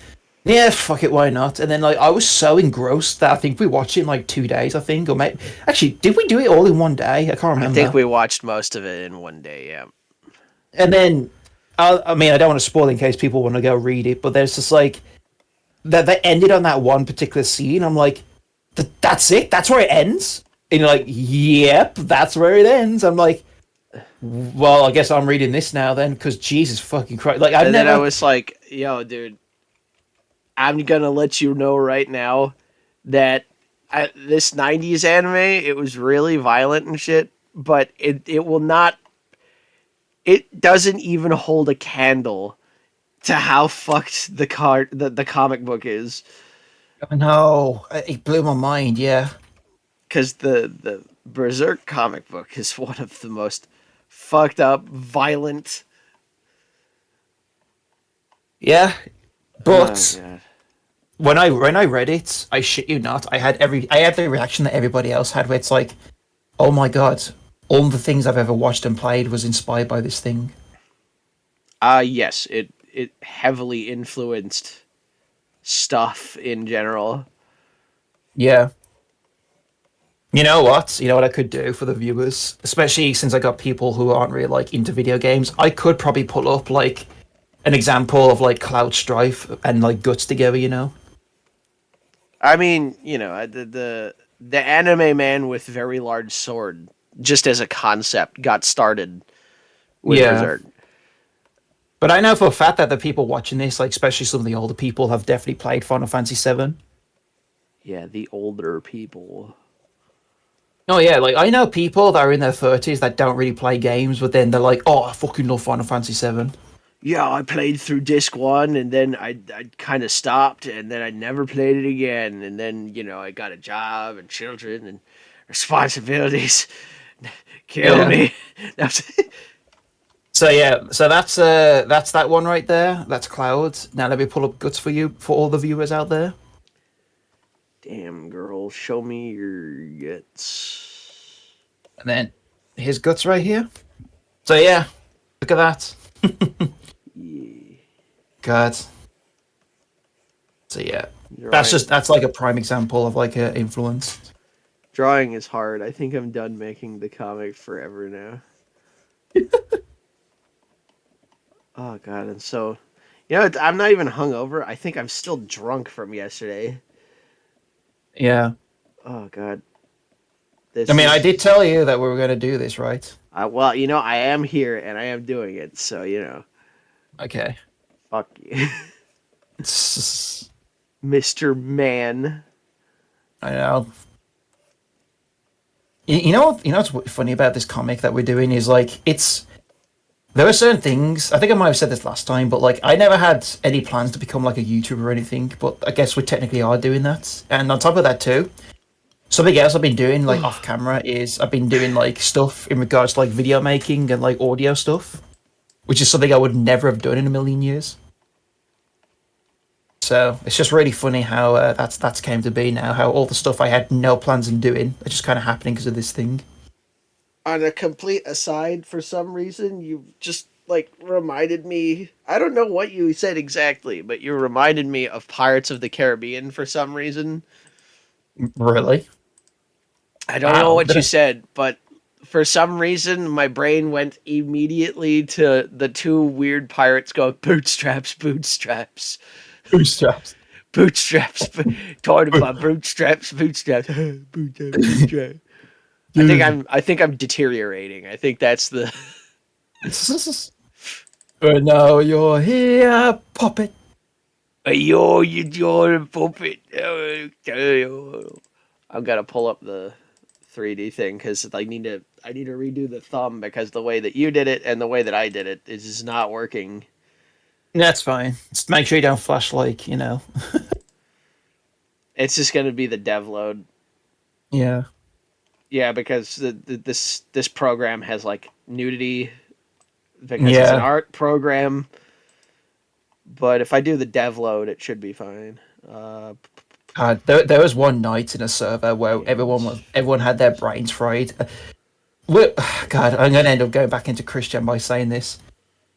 yeah, fuck it, why not? And then like I was so engrossed that I think we watched it in like 2 days. I think, or maybe actually, did we do it all in one day? I can't I think remember. we watched most of it in one day, yeah. And then, I mean, I don't want to spoil in case people want to go read it, but there's just like that ended on that one particular scene. I'm like, that's it. That's where it ends. And you're like, yep, that's where it ends. I'm like, well, I guess I'm reading this now then, because Jesus fucking Christ. Like, I've And then I never. was like, yo, dude, I'm gonna let you know right now that this 90s anime, it was really violent and shit, but it will not, it doesn't even hold a candle to how fucked the comic book is. No, it blew my mind, yeah. Because the Berserk comic book is one of the most fucked up, violent. Yeah. Oh But god. when I read it, I shit you not, I had the reaction that everybody else had where it's like, oh my god, all the things I've ever watched and played was inspired by this thing. Yes, it heavily influenced stuff in general. Yeah. You know what? You know what I could do for the viewers, especially since I got people who aren't really like into video games. I could probably pull up like an example of like Cloud Strife and like Guts together. I mean, the anime man with very large sword, just as a concept, got started with Yeah. Berserk. But I know for a fact that the people watching this, like especially some of the older people, have definitely played Final Fantasy VII. Yeah, the older people. Oh yeah, like I know people that are in their 30s that don't really play games, but then they're like, "Oh, I fucking love Final Fantasy VII." Yeah, I played through disc one, and then I kind of stopped, and then I never played it again, and then I got a job and children and responsibilities. Kill Yeah. me. So yeah, so that's that one right there. That's Cloud. Now let me pull up Guts for you for all the viewers out there. Damn girl, show me your guts. And then here's Guts right here. So yeah, look at that. Yeah. God. So yeah, Drawing, that's like a prime example of like a influence. drawing is hard. I think I'm done making the comic forever now. Oh god, and so I'm not even hungover. I think I'm still drunk from yesterday. Yeah. Oh god, I this mean, I did is. tell you that we were going to do this, right? Well, I am here and I am doing it, so Okay. fuck you, It's- Mister Man. I know. You know what's funny about this comic that we're doing is like there are certain things. I think I might have said this last time, but like I never had any plans to become like a YouTuber or anything. But I guess we technically are doing that. And on top of that too, something else I've been doing like off camera is I've been doing like stuff in regards to like video making and like audio stuff, which is something I would never have done in a million years. So it's just really funny how that's came to be now. How all the stuff I had no plans in doing are just kind of happening because of this thing. On a complete aside, for some reason, you just like reminded me. I don't know what you said exactly, but you reminded me of Pirates of the Caribbean for some reason. Really? I don't know Wow. what you said, but for some reason my brain went immediately to the two weird pirates going bootstraps, bootstraps, Bootstraps. bootstraps, tied up by bootstraps, bootstraps, bootstraps, bootstraps. I think I'm deteriorating. I think that's the But now you're here, puppet. you're a puppet. I've got to pull up the 3D thing because I need to redo the thumb because the way that you did it and the way that I did it is just not working. That's fine. Just make sure you don't flash It's just gonna be the dev load. Yeah. Yeah, because this program has like nudity because it's an Yeah. art program. But if I do the dev load, it should be fine. There was one night in a server where Games. everyone had their brains fried. we God, I'm going to end up going back into Christian by saying this,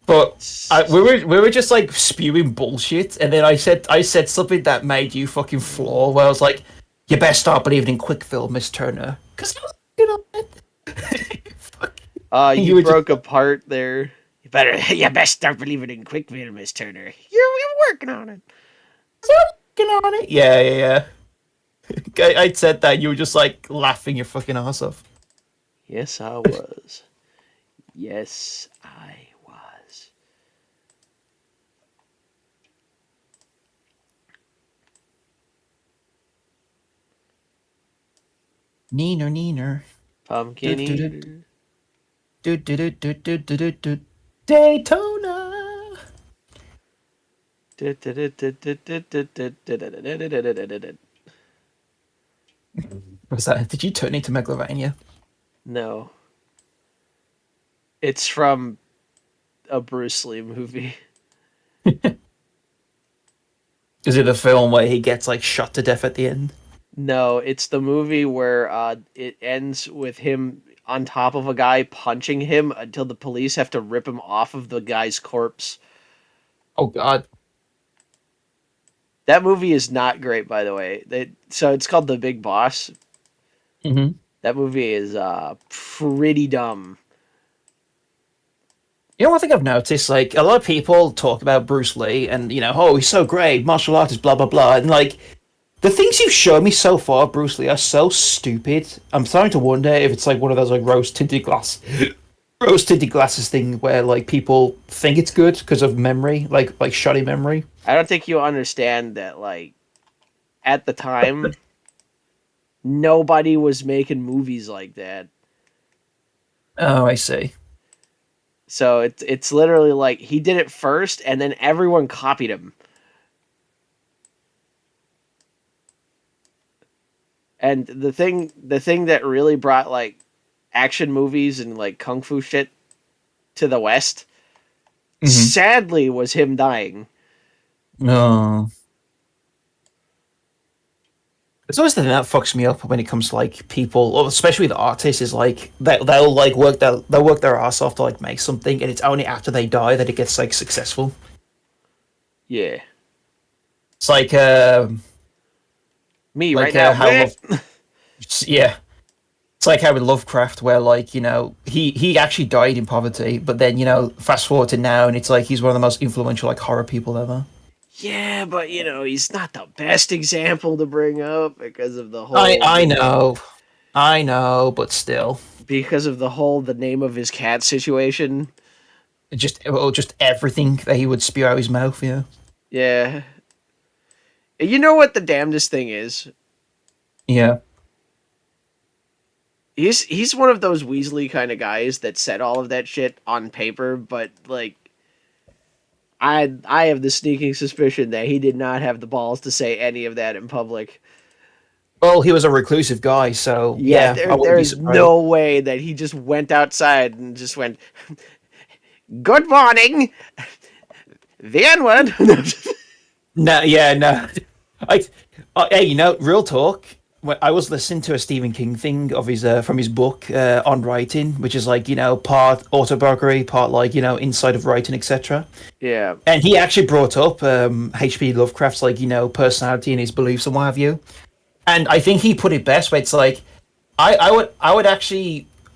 but we were just like spewing bullshit, and then I said something that made you fucking floor. Where I was like, "You best start believing in Quickfill, Miss Turner," because I was fucking on it. Fuck. You You were just broke apart there. You best start believing in Quickville, Miss Turner. You're working on it. fucking on it. Yeah, yeah, yeah. I said that you were just like laughing your fucking ass off. Yes, I was. Yes, I was. Neener, neener. Do Pumpkin do do eater. do do do do do do do do. Daytona. Was that? Did you turn into Megalovania? No, it's from a Bruce Lee movie. Is it the film where he gets like shot to death at the end? No, it's the movie where it ends with him on top of a guy punching him until the police have to rip him off of the guy's corpse. Oh God. That movie is not great, by the way. So it's called The Big Boss. Hmm. That movie is pretty dumb. You know, one thing I've noticed, like a lot of people talk about Bruce Lee, and oh, he's so great, martial artist, blah blah blah, and like the things you've shown me so far, Bruce Lee, are so stupid. I'm starting to wonder if it's like one of those like rose tinted glasses thing where like people think it's good because of memory, like shoddy memory. I don't think you understand that. Like at the time, nobody was making movies like that. Oh, I see. So it's literally like he did it first, and then everyone copied him. And the thing that really brought like action movies and like kung fu shit to the West, Hmm. sadly, was him dying. No. It's always the thing that fucks me up when it comes to like people, or especially the artists, is like they'll like they'll work their ass off to like make something, and it's only after they die that it gets like successful. Yeah, It's like me right now. how yeah, it's like how with Lovecraft, where like he actually died in poverty, but then fast forward to now, and it's like he's one of the most influential like horror people ever. Yeah, but he's not the best example to bring up I know, I know, but still, because of the name of his cat situation. just everything that he would spew out his mouth. Yeah. Yeah. You know what the damnedest thing is? Yeah. He's one of those Weasley kind of guys that said all of that shit on paper, but like I have the sneaking suspicion that he did not have the balls to say any of that in public. Well, he was a reclusive guy, so Yeah, yeah, I wouldn't be there's surprised. no way that he just went outside and just went, "Good morning, the N word." No, yeah, no. I, hey, real talk. I was listening to a Stephen King thing of his from his book on writing, which is like part autobiography, part like inside of writing, etc. Yeah. And he actually brought up H.P. Lovecraft's like personality and his beliefs and what have you. And I think he put it best, where it's like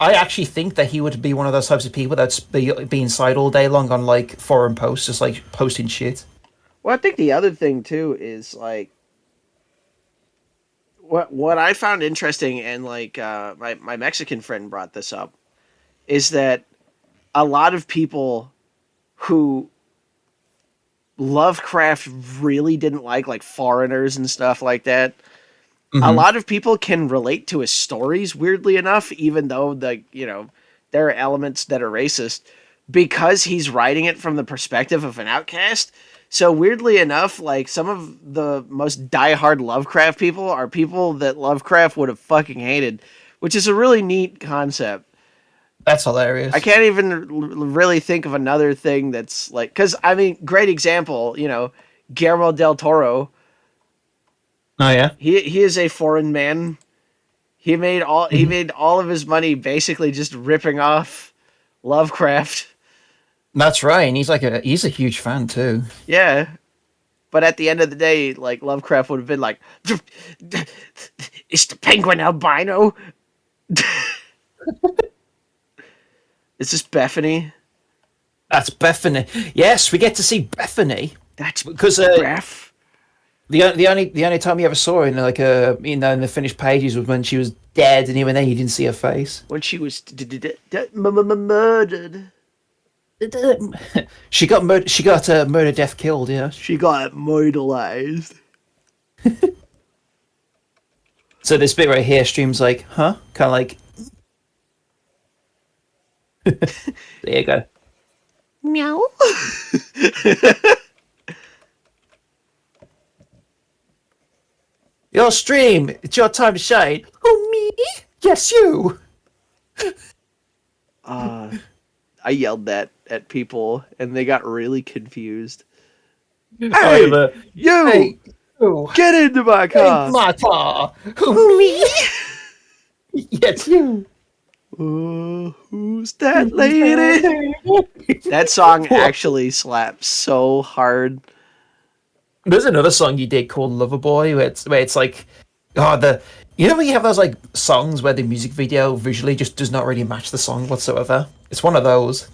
I actually think that he would be one of those types of people that's be inside all day long on like forum posts, just like posting shit. Well, I think the other thing too is like what I found interesting, and like my Mexican friend brought this up, is that a lot of people who Lovecraft really didn't like foreigners and stuff like that. A Hmm. lot of people can relate to his stories, weirdly enough, even though there are elements that are racist, because he's writing it from the perspective of an outcast. So weirdly enough, like some of the most diehard Lovecraft people are people that Lovecraft would have fucking hated, which is a really neat concept. That's I hilarious. can't even really think of another thing that's like, because I mean, great example, Guillermo del Toro. Oh yeah, He is a foreign man. He hmm, made all of his money basically just ripping off Lovecraft. that's right. And he's a huge fan too. Yeah, but at the end of the day, like Lovecraft would have been like, "It's the penguin albino." Is this Bethany? That's Bethany. Yes, we get to see Bethany That's because Beth. the only time you ever saw her in like in the finished pages was when she was dead, and even then you didn't see her face. When she was murdered, She got murder. She got murder, death, killed. Yeah. she got myrtleized. So this bit right here, streams like, huh? Kind of like, there you go. Meow. Your stream. It's your time to shine. Oh me? Yes, you. uh, I yelled that at people, and they got really confused. I Hey, the you! hey. Oh, Get into my hey, car! my car. Who Who, me? me? Yes, you. Who's that lady? That song actually slaps so hard. There's another song you did called Loverboy, where it's like, oh, when you have those like songs where the music video visually just does not really match the song whatsoever. It's one of those.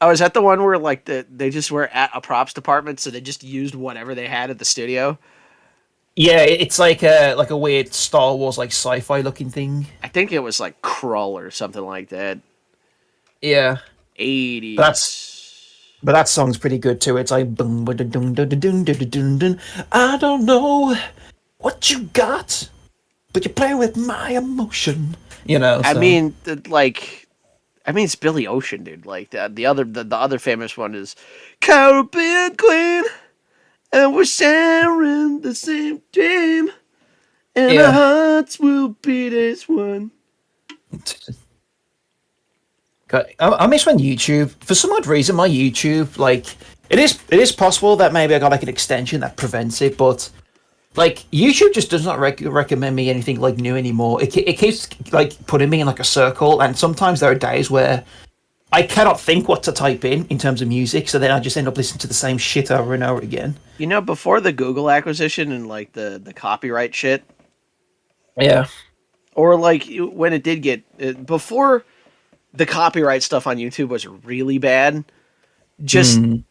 Oh, is that the one where like they just were at a props department, so they just used whatever they had at the studio? Yeah, it's like a weird Star Wars like sci-fi looking thing. I think it was like Krull or something like that. Yeah, but that's 80s. but that song's pretty good too. It's like boom, ba, dun, dun, dun, dun, dun, dun, dun, dun. I don't know what you got, but you play with my emotion. I So mean, it's Billy Ocean, dude. Like the other famous one is Caribbean Queen, and we're sharing the same dream, and our yeah. hearts will beat as one. I miss when YouTube, for some odd reason, my YouTube like it is possible that maybe I got like an extension that prevents it, but like YouTube just does not recommend me anything like new anymore. It keeps like putting me in like a circle, and sometimes there are days where I cannot think what to type in terms of music, so then I just end up listening to the same shit over and over again. Before the Google acquisition and like the copyright shit, Yeah. or like when it did get before the copyright stuff on YouTube was really bad. Just Mm,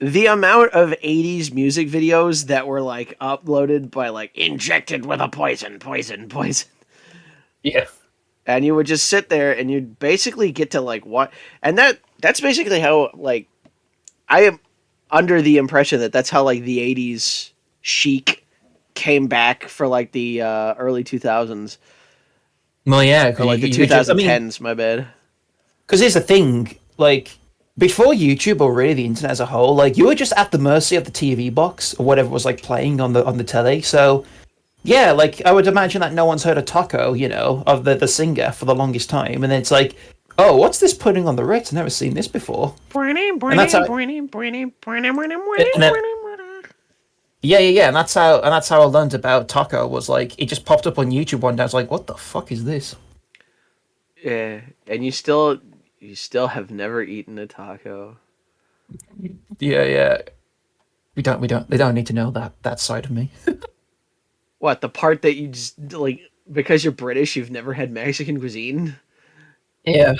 the amount of 80s music videos that were like uploaded by like injected with a poison, yeah. and you would just sit there and you'd basically get to like what, and that's basically how like I am under the impression that that's how like the 80s chic came back for like the early 2000s, Well, yeah, or because like the you could just, I mean, 2010s, my bad. because here's the thing, like before YouTube or really the internet as a whole, like you were just at the mercy of the TV box or whatever was like playing on the telly. So yeah, like I would imagine that no one's heard of Taco, of the singer for the longest time, and then it's like, oh, what's this putting on the Ritz? I've never seen this before, and that's how. And then Yeah, and that's how I learned about taco. Was like it just popped up on YouTube one day. I was like, what the fuck is this? Yeah, and you still have never eaten a taco. Yeah. We don't. They don't need to know that side of me. What, the part that you just like because you're British, you've never had Mexican cuisine? Yeah,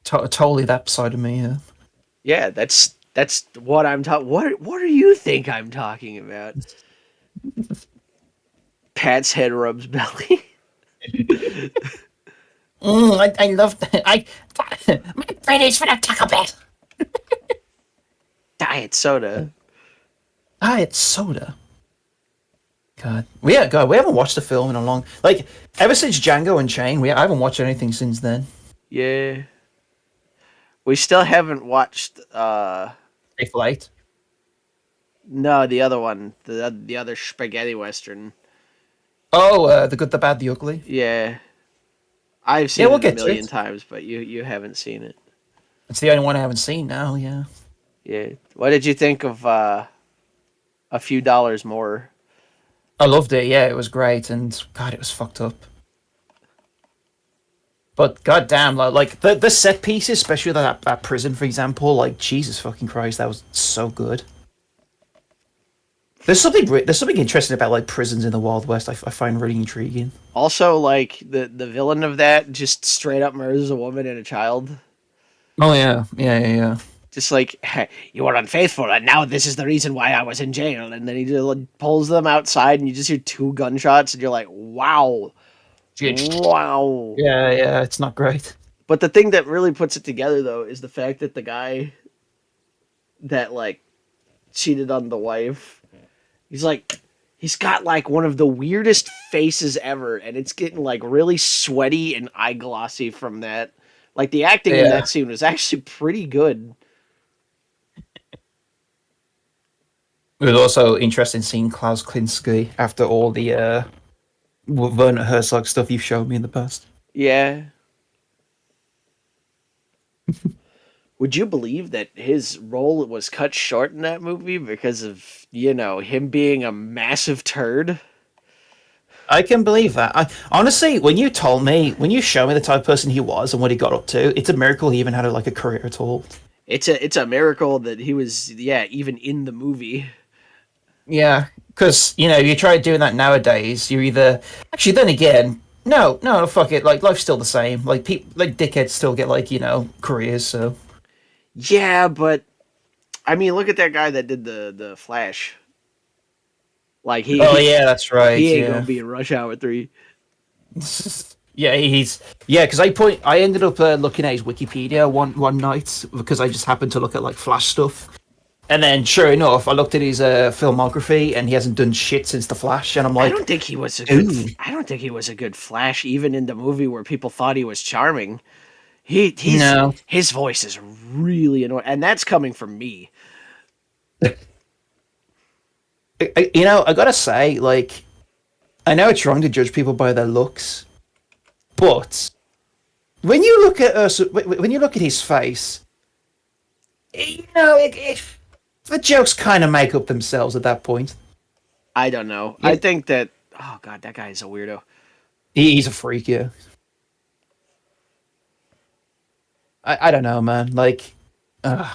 totally that side of me. Yeah. Yeah, that's what I'm talking. What do you think I'm talking about? Pat's head rubs belly. I love that. My brain is for the Taco Bell. Diet soda. It's soda. God, we haven't watched the film in a long, like, ever since Django Unchained. I haven't watched anything since then. Yeah, we still haven't watched. Hateful Eight. No, the other one, the other spaghetti western. Oh, the Good, the Bad, the Ugly. Yeah, I've Yeah, seen we'll it a get to million it. times, but you haven't seen it. It's the only one I haven't seen now. Yeah, Yeah. What did you think of a few dollars more? I loved it. Yeah, it was great, and God, it was fucked up. But goddamn, like the set pieces, especially that prison, for example. Like Jesus fucking Christ, that was so good. There's something interesting about like prisons in the Wild West. I find really intriguing. Also, like the villain of that just straight up murders a woman and a child. Oh yeah. Just like, "Hey, you were unfaithful, and now this is the reason why I was in jail." And then he just like, pulls them outside, and you just hear two gunshots, and you're like, "Wow, Yeah, wow." yeah, it's not great. But the thing that really puts it together, though, is the fact that the guy that like cheated on the wife, he's like, he's got like one of the weirdest faces ever, and it's getting like really sweaty and eye glossy from that. Like the acting in Yeah, that scene was actually pretty good. it was also interesting seeing Klaus Kinski after all the Werner Herzog stuff you've showed me in the past. Yeah. Would you believe that his role was cut short in that movie because of, him being a massive turd? I can believe that. Honestly, when you show me the type of person he was and what he got up to, it's a miracle he even had like a career at all. It's a miracle that he was, yeah, even in the movie. Yeah, because you try doing that nowadays, you're either actually. Then again, no, fuck it. Like life's still the same. Like people, like dickheads, still get like careers. So Yeah, but I mean, look at that guy that did the Flash. Like oh yeah, that's right. he ain't gonna Yeah, be in Rush Hour 3. yeah, because I ended up looking at his Wikipedia one night because I just happened to look at like Flash stuff. And then, sure enough, I looked at his filmography, and he hasn't done shit since The Flash. And I'm I like, don't think he was a good. ooh, I don't think he was a good Flash, even in the movie where people thought he was charming. He's no. his voice is really annoying, and that's coming from me. I gotta say, like, I know it's wrong to judge people by their looks, but when you look at when you look at his face, the jokes kind of make up themselves at that point. I don't know. I Yeah, think that. Oh god, that guy is a weirdo. he's a freak, yeah. I don't know, man. Like, uh,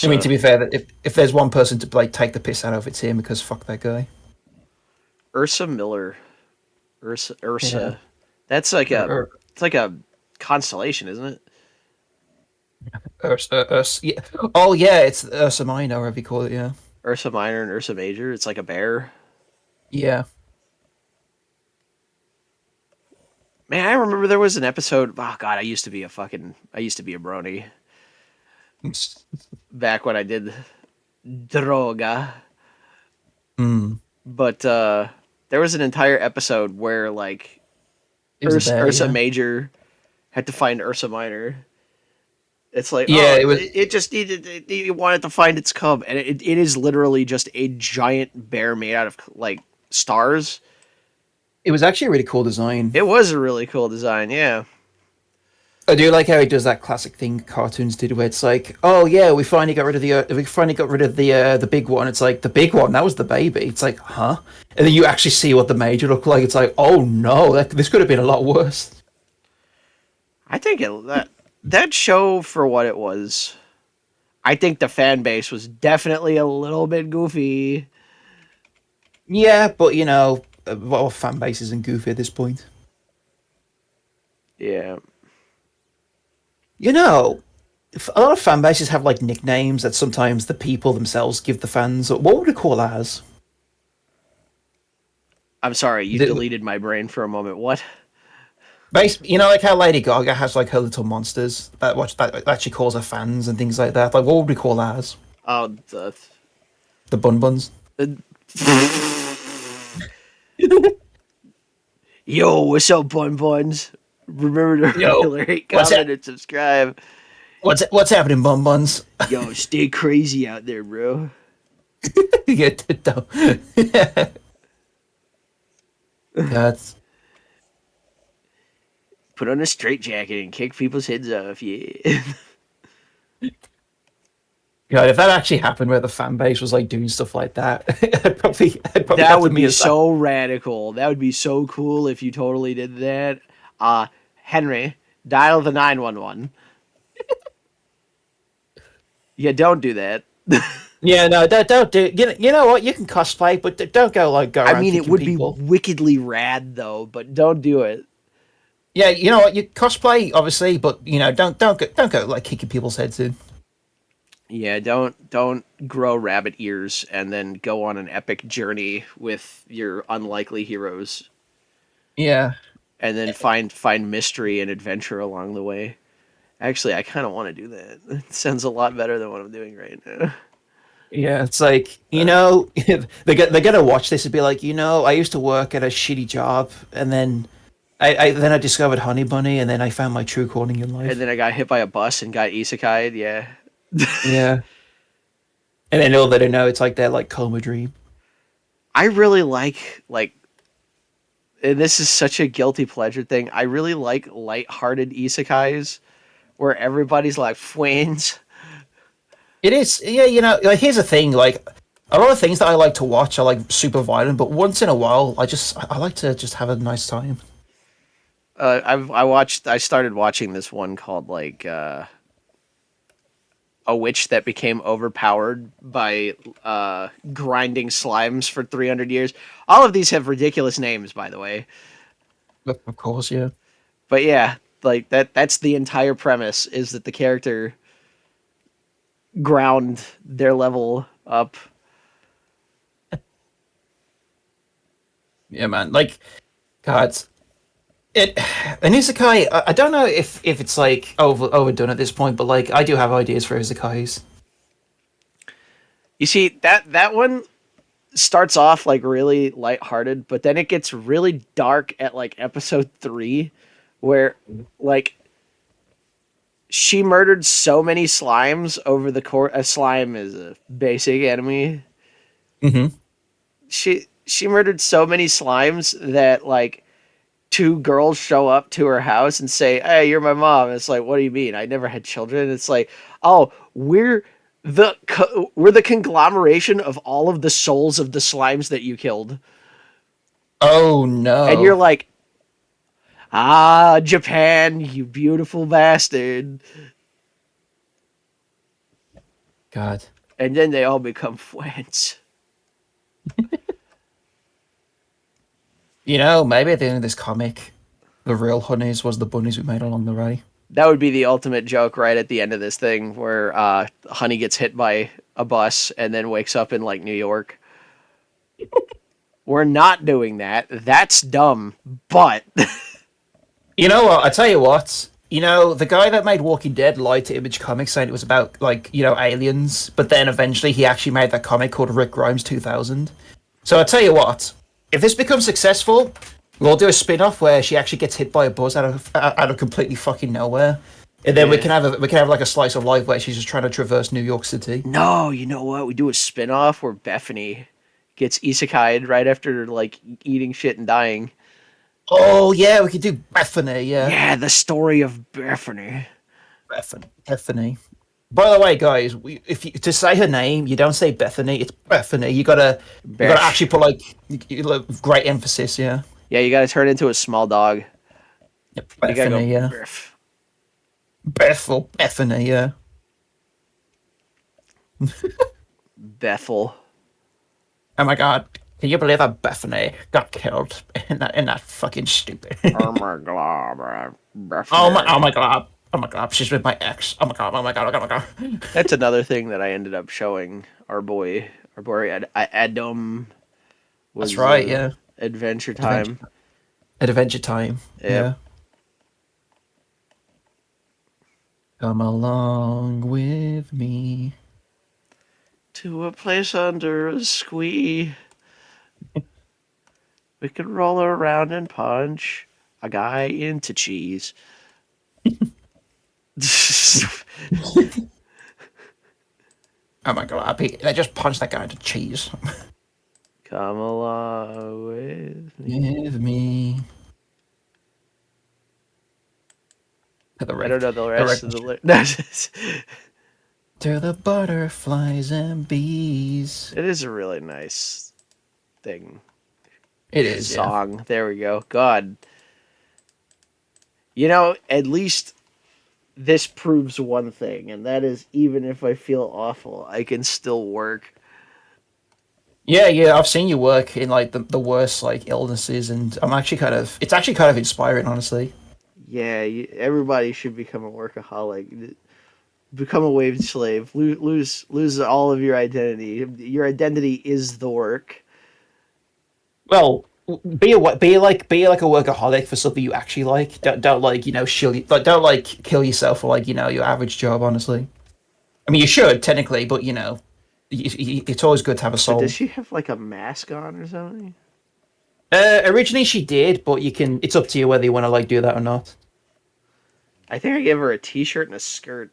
I mean, to Ursa. be fair, that if there's one person to like take the piss out of, it's him because fuck that guy. Ursa Miller. Ursa. Yeah. Ursa. That's like Or, a. or, It's like a constellation, isn't it? yeah. Oh yeah, it's Ursa Minor, or whatever you call it. Yeah. Ursa Minor and Ursa Major. It's like a bear. Yeah. Man, I remember there was an episode. Oh god, I used to be a brony back when I did droga. Hmm. But there was an entire episode where like It was a bear. Ursa Yeah. Major had to find Ursa Minor. It's like, Yeah. oh, It was. it just needed, it wanted to find its cub, and it is literally just a giant bear made out of like stars. It was actually a really cool design. It was a really cool design, yeah. I do like how he does that classic thing cartoons did, where it's like, oh yeah, we finally got rid of the big one. It's like the big one that was the baby. It's like, huh? And then you actually see what the major looked like. It's like, oh no, this could have been a lot worse. I think that show for what it was. I think the fan base was definitely a little bit goofy. Yeah, but well, fan base isn't goofy at this point. Yeah. You know, a lot of fan bases have like nicknames that sometimes the people themselves give the fans. What would we call ours? I'm sorry, you The- deleted my brain for a moment. What? like how Lady Gaga has like her little monsters that she calls her fans and things like that. Like, what would we call ours? Oh, The Bun Buns. the Yo, what's up, Bun Buns? Remember to Yo, rate, what's comment, that? and subscribe. What's happening, Bun Buns? Yo, stay crazy out there, bro. Yeah, that's Put on a straight jacket and kick people's heads off, yeah. God. If that actually happened, where the fan base was like doing stuff like that, I'd probably That have to would me be as so radical. That would be so cool if you totally did that. Henry, dial the 911. Yeah, don't do that. Yeah, no, don't do. You know what? You can cosplay, but don't go I around mean, it kicking would people. be wickedly rad, though, but don't do it. Yeah, you know what? You cosplay, obviously, but don't go like kicking people's heads in. Yeah, don't grow rabbit ears and then go on an epic journey with your unlikely heroes Yeah, and then find mystery and adventure along the way. Actually, I kind of want to do that. It sounds a lot better than what I'm doing right now. yeah. It's like they're gonna watch this and be like, I used to work at a shitty job, and then I discovered Honey Bunny, and then I found my true calling in And life. then I got hit by a bus and got isekai'd. Yeah, Yeah, and then all they know, it's like their like coma dream. I really like, and this is such a guilty pleasure thing. I really like light-hearted isekais where everybody's like friends. It is, yeah. Like, here's the thing, like. A lot of things that I like to watch are like super violent, but once in a while, I like to just have a nice time. I started watching this one called like a witch that became overpowered by grinding slimes for 300 years. All of these have ridiculous names, by the way. Of course, yeah. But yeah, like that's the entire premise is that the character ground their level up. Yeah, man. Like, God, it an isekai. I don't know if it's like overdone at this point, but like I do have ideas for isekais. You see, that one starts off like really lighthearted, but then it gets really dark at like episode 3 where like she murdered so many slimes over the course. A slime is a basic enemy. Mm-hmm. She murdered so many slimes that like two girls show up to her house and say, "Hey, you're my mom." And it's like, "What do you mean? I never had children." It's like, "Oh, we're the conglomeration of all of the souls of the slimes that you killed." Oh And you're no, like, "Ah, Japan, you beautiful bastard." God. And then they all become friends. Maybe at the end of this comic, the real honeys was the bunnies we made along the way. That would be the ultimate joke right at the end of this thing where Honey gets hit by a bus and then wakes up in like New York. We're not doing that. That's dumb. But You know what? I tell you what. The guy that made Walking Dead lied to Image Comics saying it was about like aliens, but then eventually he actually made that comic called Rick Grimes 2000. So I tell you what, if this becomes successful, we'll do a spin-off where she actually gets hit by a bus out of completely fucking nowhere, and then we Yeah. can have like a slice of life where she's just trying to traverse New York City. no, you know what? We do a spin-off where Bethany gets isekai'd right after like eating shit and dying. Oh yeah, we could do Bethany. Yeah, Yeah, the story of Bethany. Bethany. By the way, guys, if you, to say her name, you don't say Bethany. It's Bethany. You gotta Beth. actually put like, great emphasis. Yeah, Yeah, you gotta turn it into a small dog. yep, You gotta go Bethany. Yeah, Beth. Bethel, Bethany. Yeah. Bethel. Oh my god, can you believe that Bethany got killed in that fucking stupid? Oh my god, Oh Bethany. my god. Oh my god, she's with my ex. Oh my god, oh my god, oh my god. That's another thing that I ended up showing our boy Adam That's was right, yeah. Adventure Adventure Time. Adventure Time. Yep. Yeah. Come along with me. To a place under a squee. We could roll around and punch a guy into cheese. Oh my god, I just punched that guy into cheese. Come along with me. With me. To the I rig. don't know the The rest rig. of the lyrics. To the butterflies and bees. It is a really nice thing. It is, yeah. Song. There we go. God. You know, at least this proves one thing, and that is even if I feel awful, I can still work. Yeah, yeah, I've seen you work in like the worst like illnesses, and it's actually kind of inspiring, honestly. Yeah, everybody should become a workaholic. Become a wage slave. Lose all of your identity. Your identity is the work. Well, be like a workaholic for something you actually like. Don't like don't like kill yourself for like your average job. Honestly, I mean you should technically, but it's always good to have a So does soul. she have like a mask on or something? Originally she did, but it's up to you whether you want to like do that or not. I think I gave her a t-shirt and a skirt.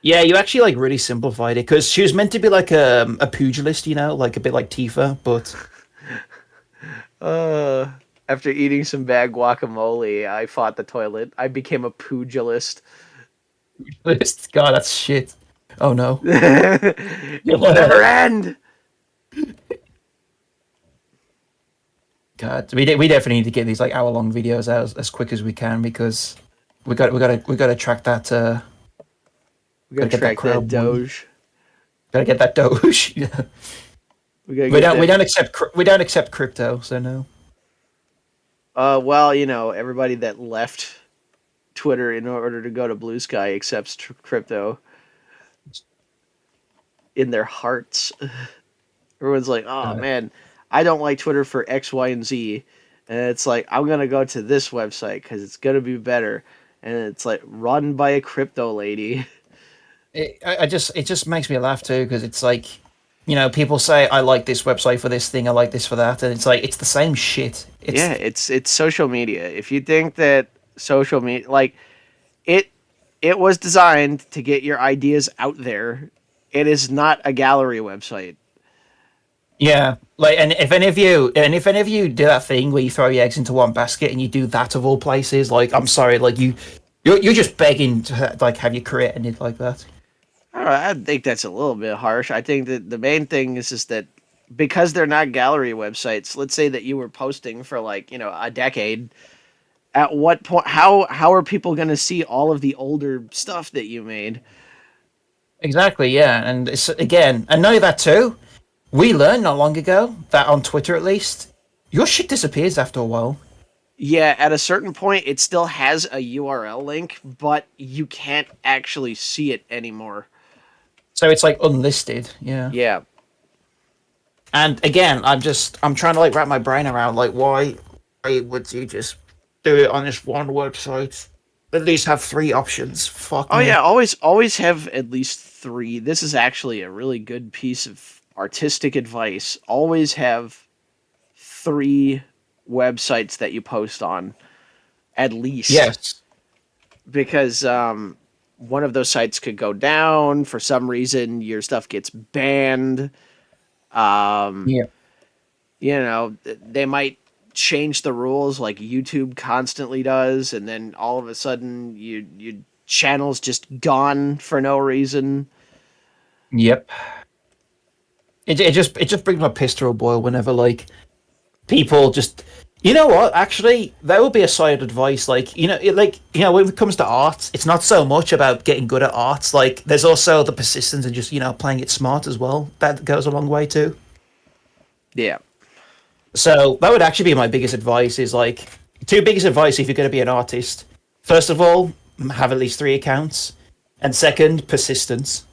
Yeah, you actually like really simplified it because she was meant to be like a pugilist, like a bit like Tifa, but Uh, After eating some bad guacamole, I fought the toilet. I became a pugilist. God, that's shit. Oh no. It will never end. God, we definitely need to get these like hour-long videos out as quick as we can because we gotta track that. We gotta Gotta get that track that crowd money. Doge. Gotta get that Doge. Yeah. We gotta We get don't we that. don't accept we don't accept crypto, so no. Well, everybody that left Twitter in order to go to Blue Sky accepts crypto in their hearts. Everyone's like, "Oh God. man, I don't like Twitter for X, Y, and Z," and it's like, "I'm gonna go to this website because it's gonna be better," and it's like run by a crypto lady. It just makes me laugh too because it's like, people say I like this website for this thing, I like this for that, and it's like it's the same shit. Yeah, It's it's social media. If you think that social media, like it, it was designed to get your ideas out there. It is not a gallery website. Yeah, like, and if any of you do that thing where you throw your eggs into one basket and you do that of all places, like, I'm sorry, like you're just begging to like have your career ended like that. I don't know, I think that's a little bit harsh. I think that the main thing is just that because they're not gallery websites. Let's say that you were posting for like a decade. At what point? How are people going to see all of the older stuff that you made? Exactly, yeah, and it's again, and know that too. We learned not long ago that on Twitter, at least, your shit disappears after a while. Yeah, at a certain point, it still has a URL link, but you can't actually see it anymore. So it's like unlisted, yeah. Yeah, And again, I'm trying to like wrap my brain around like why would you just do it on this one website? At least have three options. Fuck oh yeah, me. always have at least three. This is actually a really good piece of artistic advice. Always have three websites that you post on, at least, Yes. because one of those sites could go down for some reason. Your stuff gets banned. Um, Yeah. they might change the rules like YouTube constantly does, and then all of a sudden your channel's just gone for no reason. Yep. It just brings my piss to a boil whenever like people just, you know what, actually that would be a side advice, like, when it comes to art, it's not so much about getting good at art, like there's also the persistence and just, playing it smart as well, that goes a long way too. Yeah. So that would actually be my biggest advice, is like, two biggest advice if you're going to be an artist: first of all, have at least 3 accounts, and second, persistence.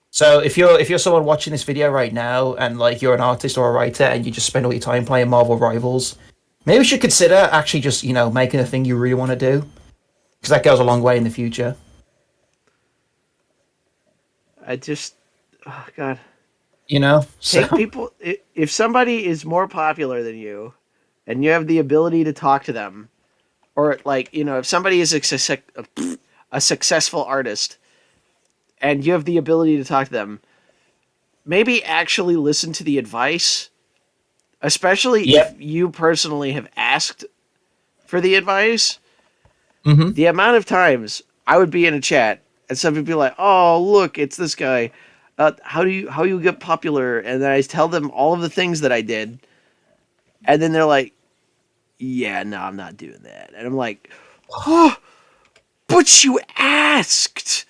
So if you're someone watching this video right now and like you're an artist or a writer and you just spend all your time playing Marvel Rivals, maybe you should consider actually just, making a thing you really want to do, because that goes a long way in the future. I just, oh God. So Take people, if somebody is more popular than you and you have the ability to talk to them, or like, if somebody is a successful artist and you have the ability to talk to them, maybe actually listen to the advice, especially if yep. you personally have asked for the advice. Hmm. The amount of times I would be in a chat and somebody would be like, "Oh, look, it's this guy. How you get popular?" And then I tell them all of the things that I did, and then they're like, "Yeah, no, I'm not doing that." And I'm like, "Oh, but you asked."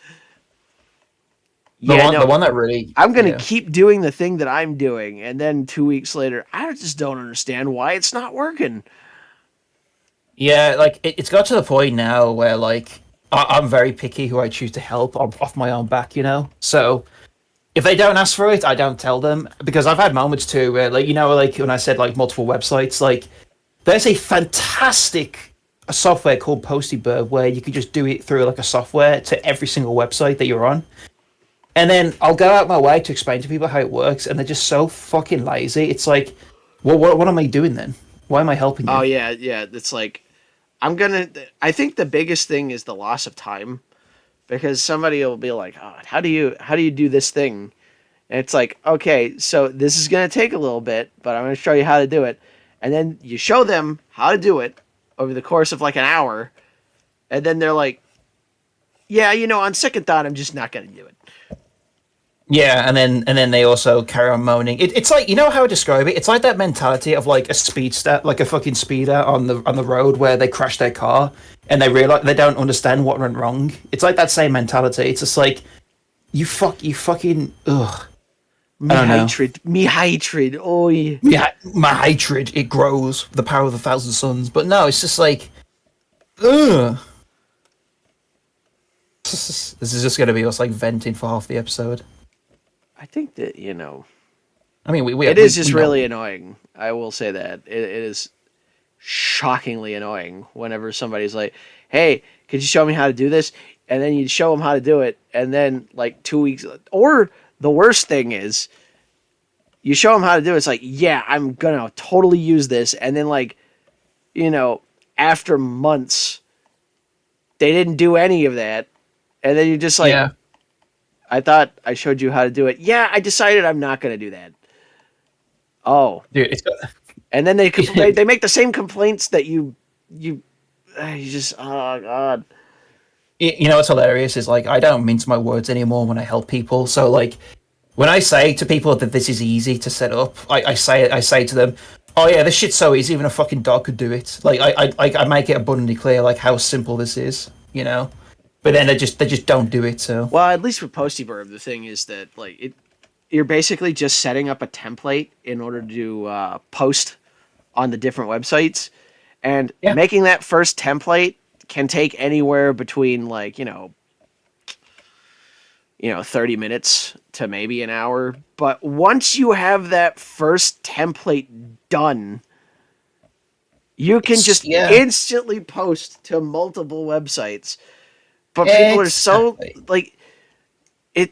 the Yeah, one the no, one that really, I'm gonna yeah. keep doing the thing that I'm doing, and then 2 weeks later, I just don't understand why it's not working. Yeah, like it's got to the point now where like I'm very picky who I choose to help off my own back, so if they don't ask for it, I don't tell them, because I've had moments too where, like, like when I said like multiple websites, like there's a fantastic software called Postybird where you can just do it through like a software to every single website that you're on. And then I'll go out my way to explain to people how it works, and they're just so fucking lazy. It's like, well, what am I doing then? Why am I helping Oh you? yeah, yeah. It's like I think the biggest thing is the loss of time, because somebody will be like, "Oh, how do you do this thing?" And it's like, "Okay, so this is gonna take a little bit, but I'm gonna show you how to do it." And then you show them how to do it over the course of like an hour, and then they're like, "Yeah, on second thought, I'm just not gonna do it." Yeah, and then they also carry on moaning. It's like, how I describe it. It's like that mentality of like a speedster, like a fucking speeder on the road where they crash their car and they realize they don't understand what went wrong. It's like that same mentality. It's just like, you fucking ugh. I don't know. Me hatred. Oh yeah. Yeah, my hatred, it grows. The power of the thousand suns. But no, it's just like, ugh. This is just gonna be us like venting for half the episode. I think that I mean, we it we, is just we really know. annoying. I will say that it is shockingly annoying whenever somebody's like, "Hey, could you show me how to do this?" And then you show them how to do it, and then like 2 weeks, or the worst thing is, you show them how to do it. It's like, "Yeah, I'm gonna totally use this," and then like, you know, after months, they didn't do any of that, and then you're just like, Yeah, "I thought I showed you how to do it." Yeah, I decided I'm not gonna do that. Oh, dude, and then they make the same complaints that you you just, oh god. what's hilarious is like I don't mince my words anymore when I help people. So like when I say to people that this is easy to set up, I say to them, "Oh yeah, this shit's so easy, even a fucking dog could do it." Like I make it abundantly clear like how simple this is, But then they just don't do it. So Well, at least with Postyburb, the thing is that like you're basically just setting up a template in order to post on the different websites, and yeah, making that first template can take anywhere between like 30 minutes to maybe an hour. But once you have that first template done, you can it's just yeah, instantly post to multiple websites. But people are so exactly. like it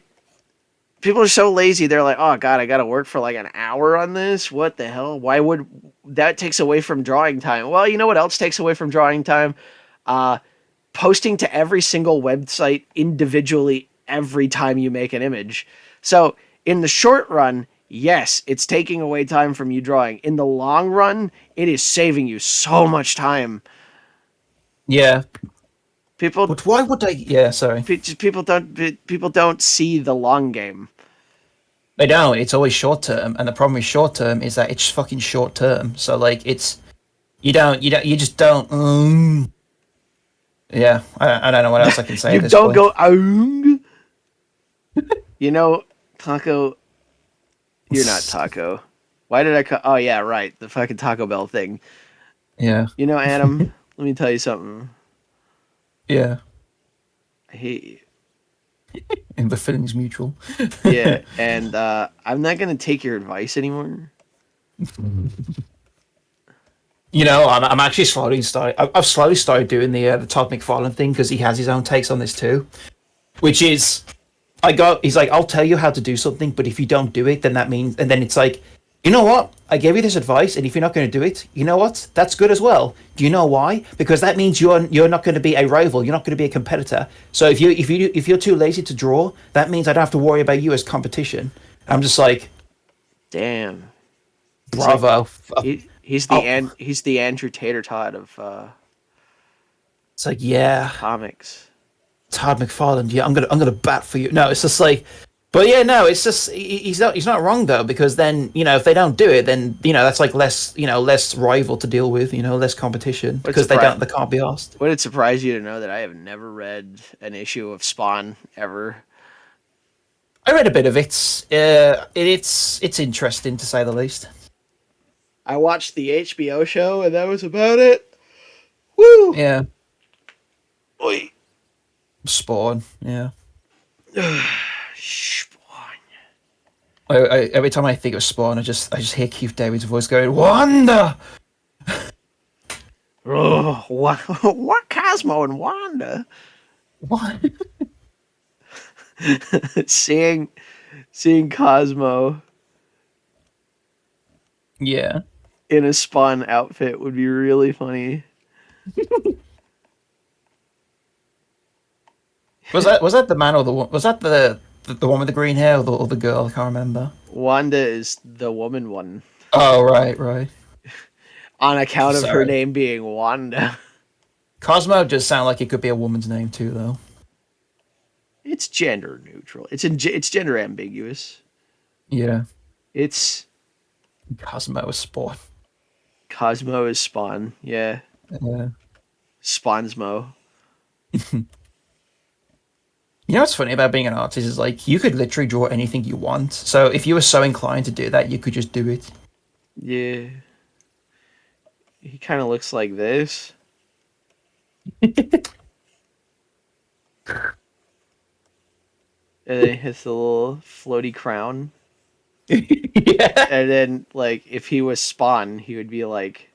people are so lazy. They're like, "Oh god, I got to work for like an hour on this. What the hell? Why would that takes away from drawing time?" Well, you know what else takes away from drawing time? Uh Posting to every single website individually every time you make an image. So, in the short run, yes, it's taking away time from you drawing. In the long run, it is saving you so much time. Yeah, People, but why would they? Yeah, sorry, people don't see the long game. they don't. It's always short term, and the problem with short term is that it's fucking short term. So like, it's you just don't. Yeah, I don't know what else I can say You at this don't point. go. Aung. You know, Taco. You're not Taco. Why did I? Oh yeah, right. The fucking Taco Bell thing. Yeah, You know, Adam. Let me tell you something. yeah, I hate you. and the feeling's mutual. Yeah, and I'm not gonna take your advice anymore. You know, I'm actually slowly started. I've slowly started doing the Todd McFarlane thing because he has his own takes on this too, which is he's like, I'll tell you how to do something, but if you don't do it, then that means, and then it's like, you know what? I gave you this advice, and if you're not going to do it, you know what? That's good as well. Do you know why? Because that means you're not going to be a rival. You're not going to be a competitor. So if you're too lazy to draw, that means I don't have to worry about you as competition. I'm just like, Damn. He's like bravo. Oh, he's the Andrew Tater Tot of it's like, yeah, comics. Todd McFarlane. Yeah, I'm gonna bat for you. No, it's just like, but yeah, no, it's just he's not wrong though, because then if they don't do it, then that's like less rival to deal with, less competition What because surprise? they can't be asked. Would it surprise you to know that I have never read an issue of Spawn ever? I read a bit of it. It's interesting to say the least. I watched the HBO show and that was about it. Woo! Yeah, Oi. Spawn. Yeah. Spawn. Every time I think of Spawn, I just hear Keith David's voice going, Wanda. Oh, what Cosmo and Wanda? What? seeing seeing Cosmo Yeah. in a Spawn outfit would be really funny. Was that the man or the one? Was that the one with the green hair or the girl? I can't remember. Wanda is the woman one Oh, right, right. on account of her Sorry. name being Wanda. Cosmo does sound like it could be a woman's name too, though. It's gender neutral. It's gender ambiguous. Yeah. It's Cosmo is Spawn. Cosmo is Spawn. Yeah, Yeah. Spawnsmo. You know what's funny about being an artist is like you could literally draw anything you want. So if you were so inclined to do that, you could just do it. Yeah, he kind of looks like this. And then he has the little floaty crown. Yeah. And then, like, if he was Spawn, he would be like.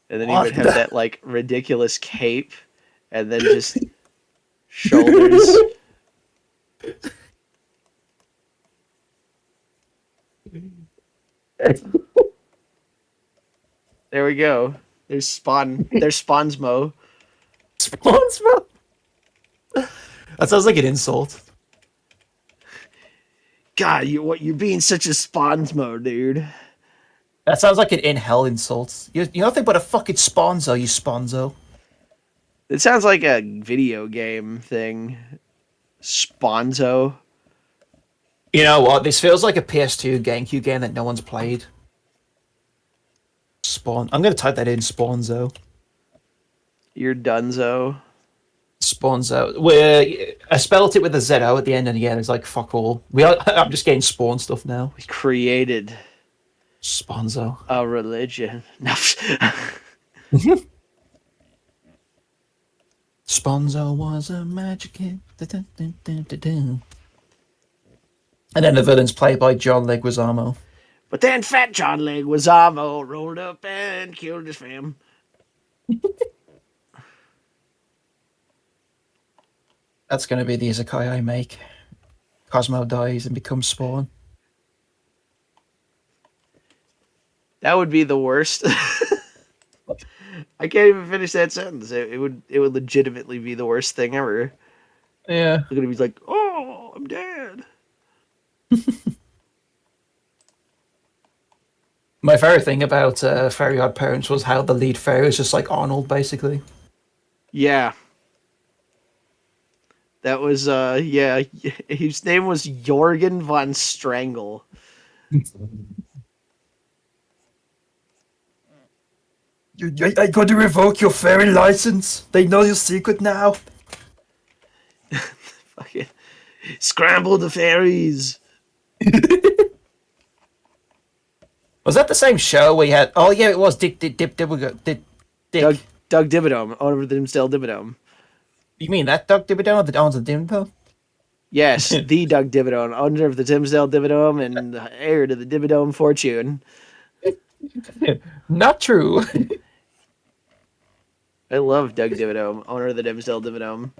And then he would What have the? that, like, ridiculous cape. And then just shoulders. There we go. There's Spawn. There's Spawnsmo. Spawnsmo? That sounds like an insult. God, you're being such a Spawnsmo, dude. That sounds like an in hell insult. You nothing but a fucking Sponzo, you Sponzo. It sounds like a video game thing. Sponzo. You know what? This feels like a PS2 GameCube game that no one's played. Spawn. I'm gonna type that in. Spawnzo. You're Dunzo. Spawnzo. Where I spelled it with a ZO at the end, and yeah, it's like fuck all. I'm just getting Spawn stuff now. We created Sponzo. a religion. No. Sponzo was a magic kid. And then the villain's played by John Leguizamo. But then Fat John Leguizamo rolled up and killed his fam. That's going to be the izakaya I make. Cosmo dies and becomes Spawn. That would be the worst. I can't even finish that sentence. It would legitimately be the worst thing ever. Yeah. Look at him, he's like, "Oh, I'm dead." My favorite thing about Fairy Odd Parents was how the lead fairy is just like Arnold, basically. Yeah, that was yeah. His name was Jorgen von Strangle. I got to revoke your fairy license. They know your secret now. Fucking scramble the fairies. Was that the same show we had? Oh yeah, it was Dick. Doug Dimmadome, owner of the Dimsdale Dimmadome. You mean that Doug Dimmadome or the owns of Dimmadome? Yes, the Doug Dimmadome, owner of the Dimsdale Dimmadome and heir to the Dimmadome fortune. Not true. I love Doug Dimmadome, owner of the Dimsdale Dimmadome.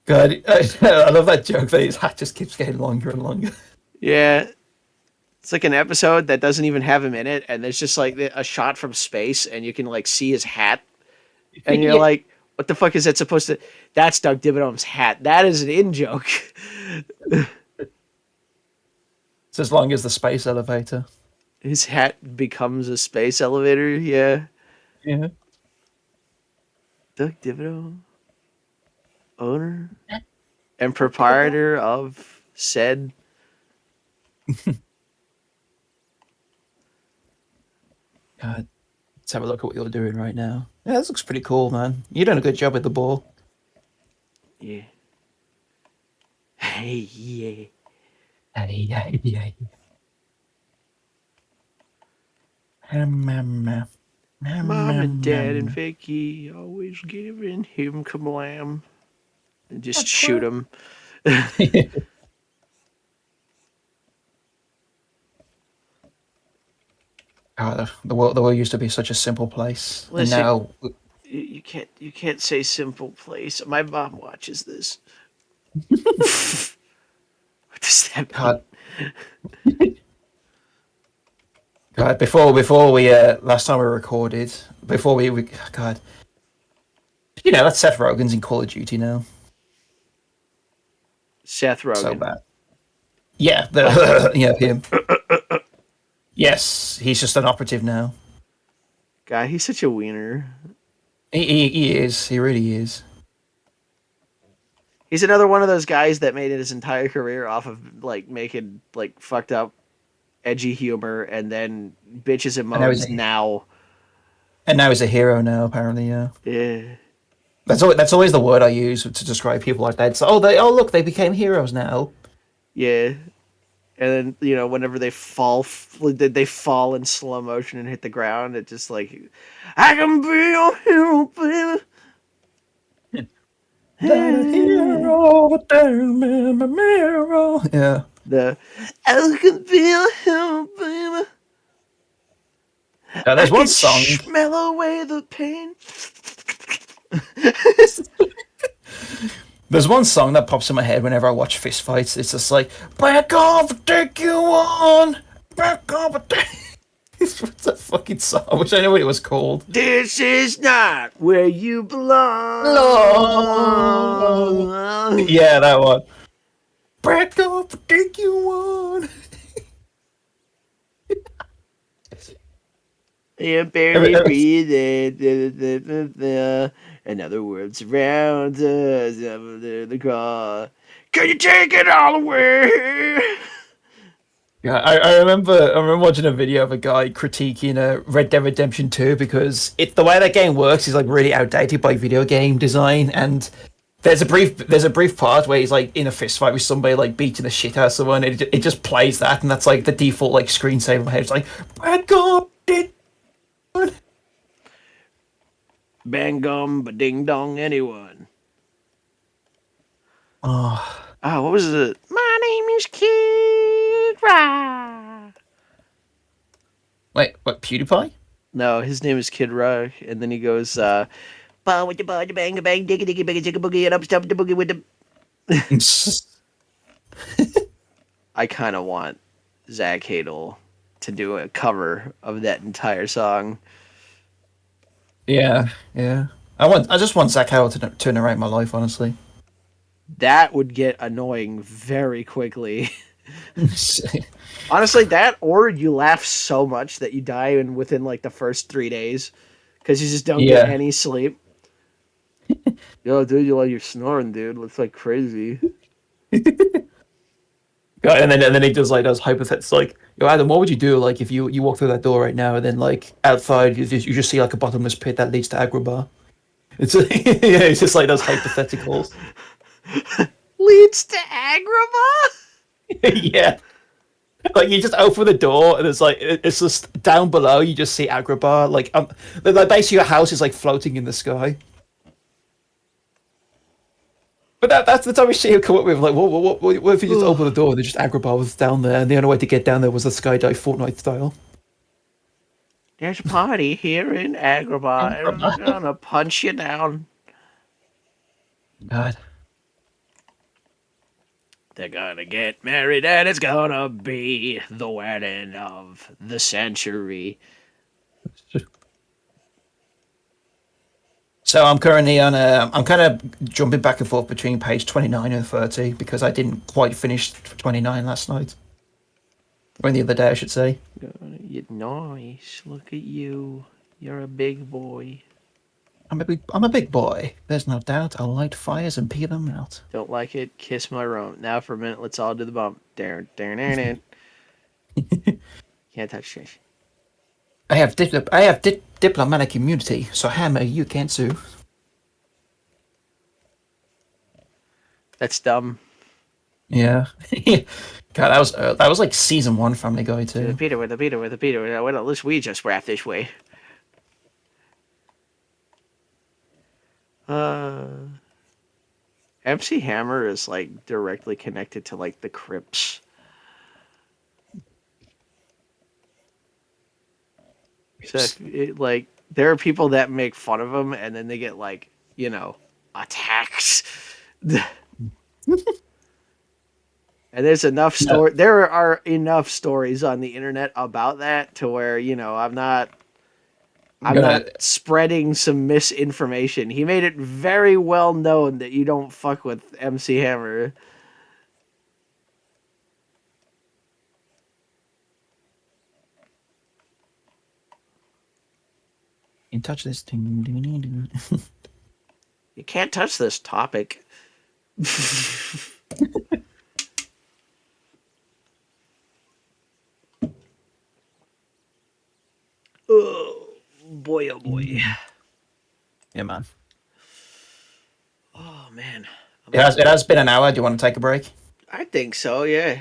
God, I love that joke that his hat just keeps getting longer and longer. Yeah, it's like an episode that doesn't even have him in it, and there's just like a shot from space, and you can like see his hat, and you're Yeah. like, "What the fuck is that supposed to?" That's Doug Dimmadome's hat. That is an in joke. It's as long as the space elevator. His hat becomes a space elevator. Yeah, Yeah. Doug Dimmadome, owner and proprietor of said. God, let's have a look at what you're doing right now. Yeah, this looks pretty cool, man. You're doing a good job with the ball. Yeah. Hey, yeah. Hey, hey, hey. Mom and Dad and Vicky always giving him kablam. And just shoot him. God, the world used to be such a simple place, and Listen, now, you can't say simple place. My mom watches this. What does that mean? God, God, before we last time we recorded, before we God, that's Seth Rogen's in Call of Duty now. Seth So Rogen. bad. Yeah, yeah, him. Yes, he's just an operative now. God, he's such a wiener. He is. He really is. He's another one of those guys that made it his entire career off of like making like fucked up, edgy humor, and then bitches and And now he's moans now. a hero now. Apparently, yeah. Yeah. That's always the word I use to describe people like that. It's, look, they became heroes now. Yeah. And then whenever they fall in slow motion and hit the ground. It just like, I can be your hero, baby. That a hero, but damn in my mirror. Yeah. The I can be your hero, baby. I There's one can song. smell away the pain. There's one song that pops in my head whenever I watch fist fights. It's just like, back off, take you on, back off. What's that fucking song? I wish I knew what it was called. This is not where you belong. Yeah, that one. Back off, take you on. You're barely breathing. In other words, around us, under the car. Can you take it all away? Yeah, I remember watching a video of a guy critiquing Red Dead Redemption 2 because the way that game works is like really outdated by video game design, and there's a brief part where he's like in a fist fight with somebody like beating the shit out of someone. It just plays that, and that's like the default like screensaver in my head. It's like, "Bad God, did." Bang gum, ba ding dong, anyone. Oh, What was it? My name is Kid Rock. wait, what? PewDiePie? No, his name is Kid Rock, and then he goes, "Ball with the ball, the bang, bang, diggy, diggy, biggy, jigga, boogie, and up, stump the boogie with the." I kind of want Zach Hadel to do a cover of that entire song. Yeah, yeah. I just want Zach Howard to narrate my life, honestly. that would get annoying very quickly. Honestly, that or you laugh so much that you die in within like the first 3 days because you just don't get Yeah. any sleep. Yo, dude, you like you're snoring, dude. Looks like crazy. God, and then he does like those hypothetical like, yo, Adam, what would you do like if you walk through that door right now and then like outside you just see like a bottomless pit that leads to Agrabah. It's yeah, it's just like those hypotheticals. Leads to Agrabah? Yeah. Like you just open the door and it's like it's just down below you just see Agrabah like basically your house is like floating in the sky. But that's the type of shit you come up with. Like, what if you just open the door and there's just Agrabah was down there, and the only way to get down there was a skydive Fortnite style? There's a party here in Agrabah, and I'm Agrabah. gonna punch you down. God. They're gonna get married, and it's gonna be the wedding of the century. So I'm currently on a. I'm kind of jumping back and forth between page 29 and 30 because I didn't quite finish 29 last night, or the other day, I should say. You're nice. Look at you. You're a big boy. I'm a big boy. There's no doubt. I'll light fires and pee them out. Don't like it? Kiss my rump. Now for a minute, let's all do the bump. There, there, there, there. Can't touch this. I have diplomatic immunity, so Hammer, you can't sue. That's dumb. Yeah. God, that was like season one Family Guy With a too. Peter, with a Peter, with a Peter. Well, at least we just rap this way. Uh, MC Hammer is like directly connected to like the Crips. So like there are people that make fun of him and then they get like, attacked. And there's enough Yeah. story. There are enough stories on the internet about that to where I'm I'm not gonna spreading some misinformation. He made it very well known that you don't fuck with MC Hammer. in touch this thing. Ding, ding, ding. You can't touch this topic. Oh boy, oh boy. Yeah, man. Oh man. It has been an hour. Do you want to take a break? I think so. Yeah.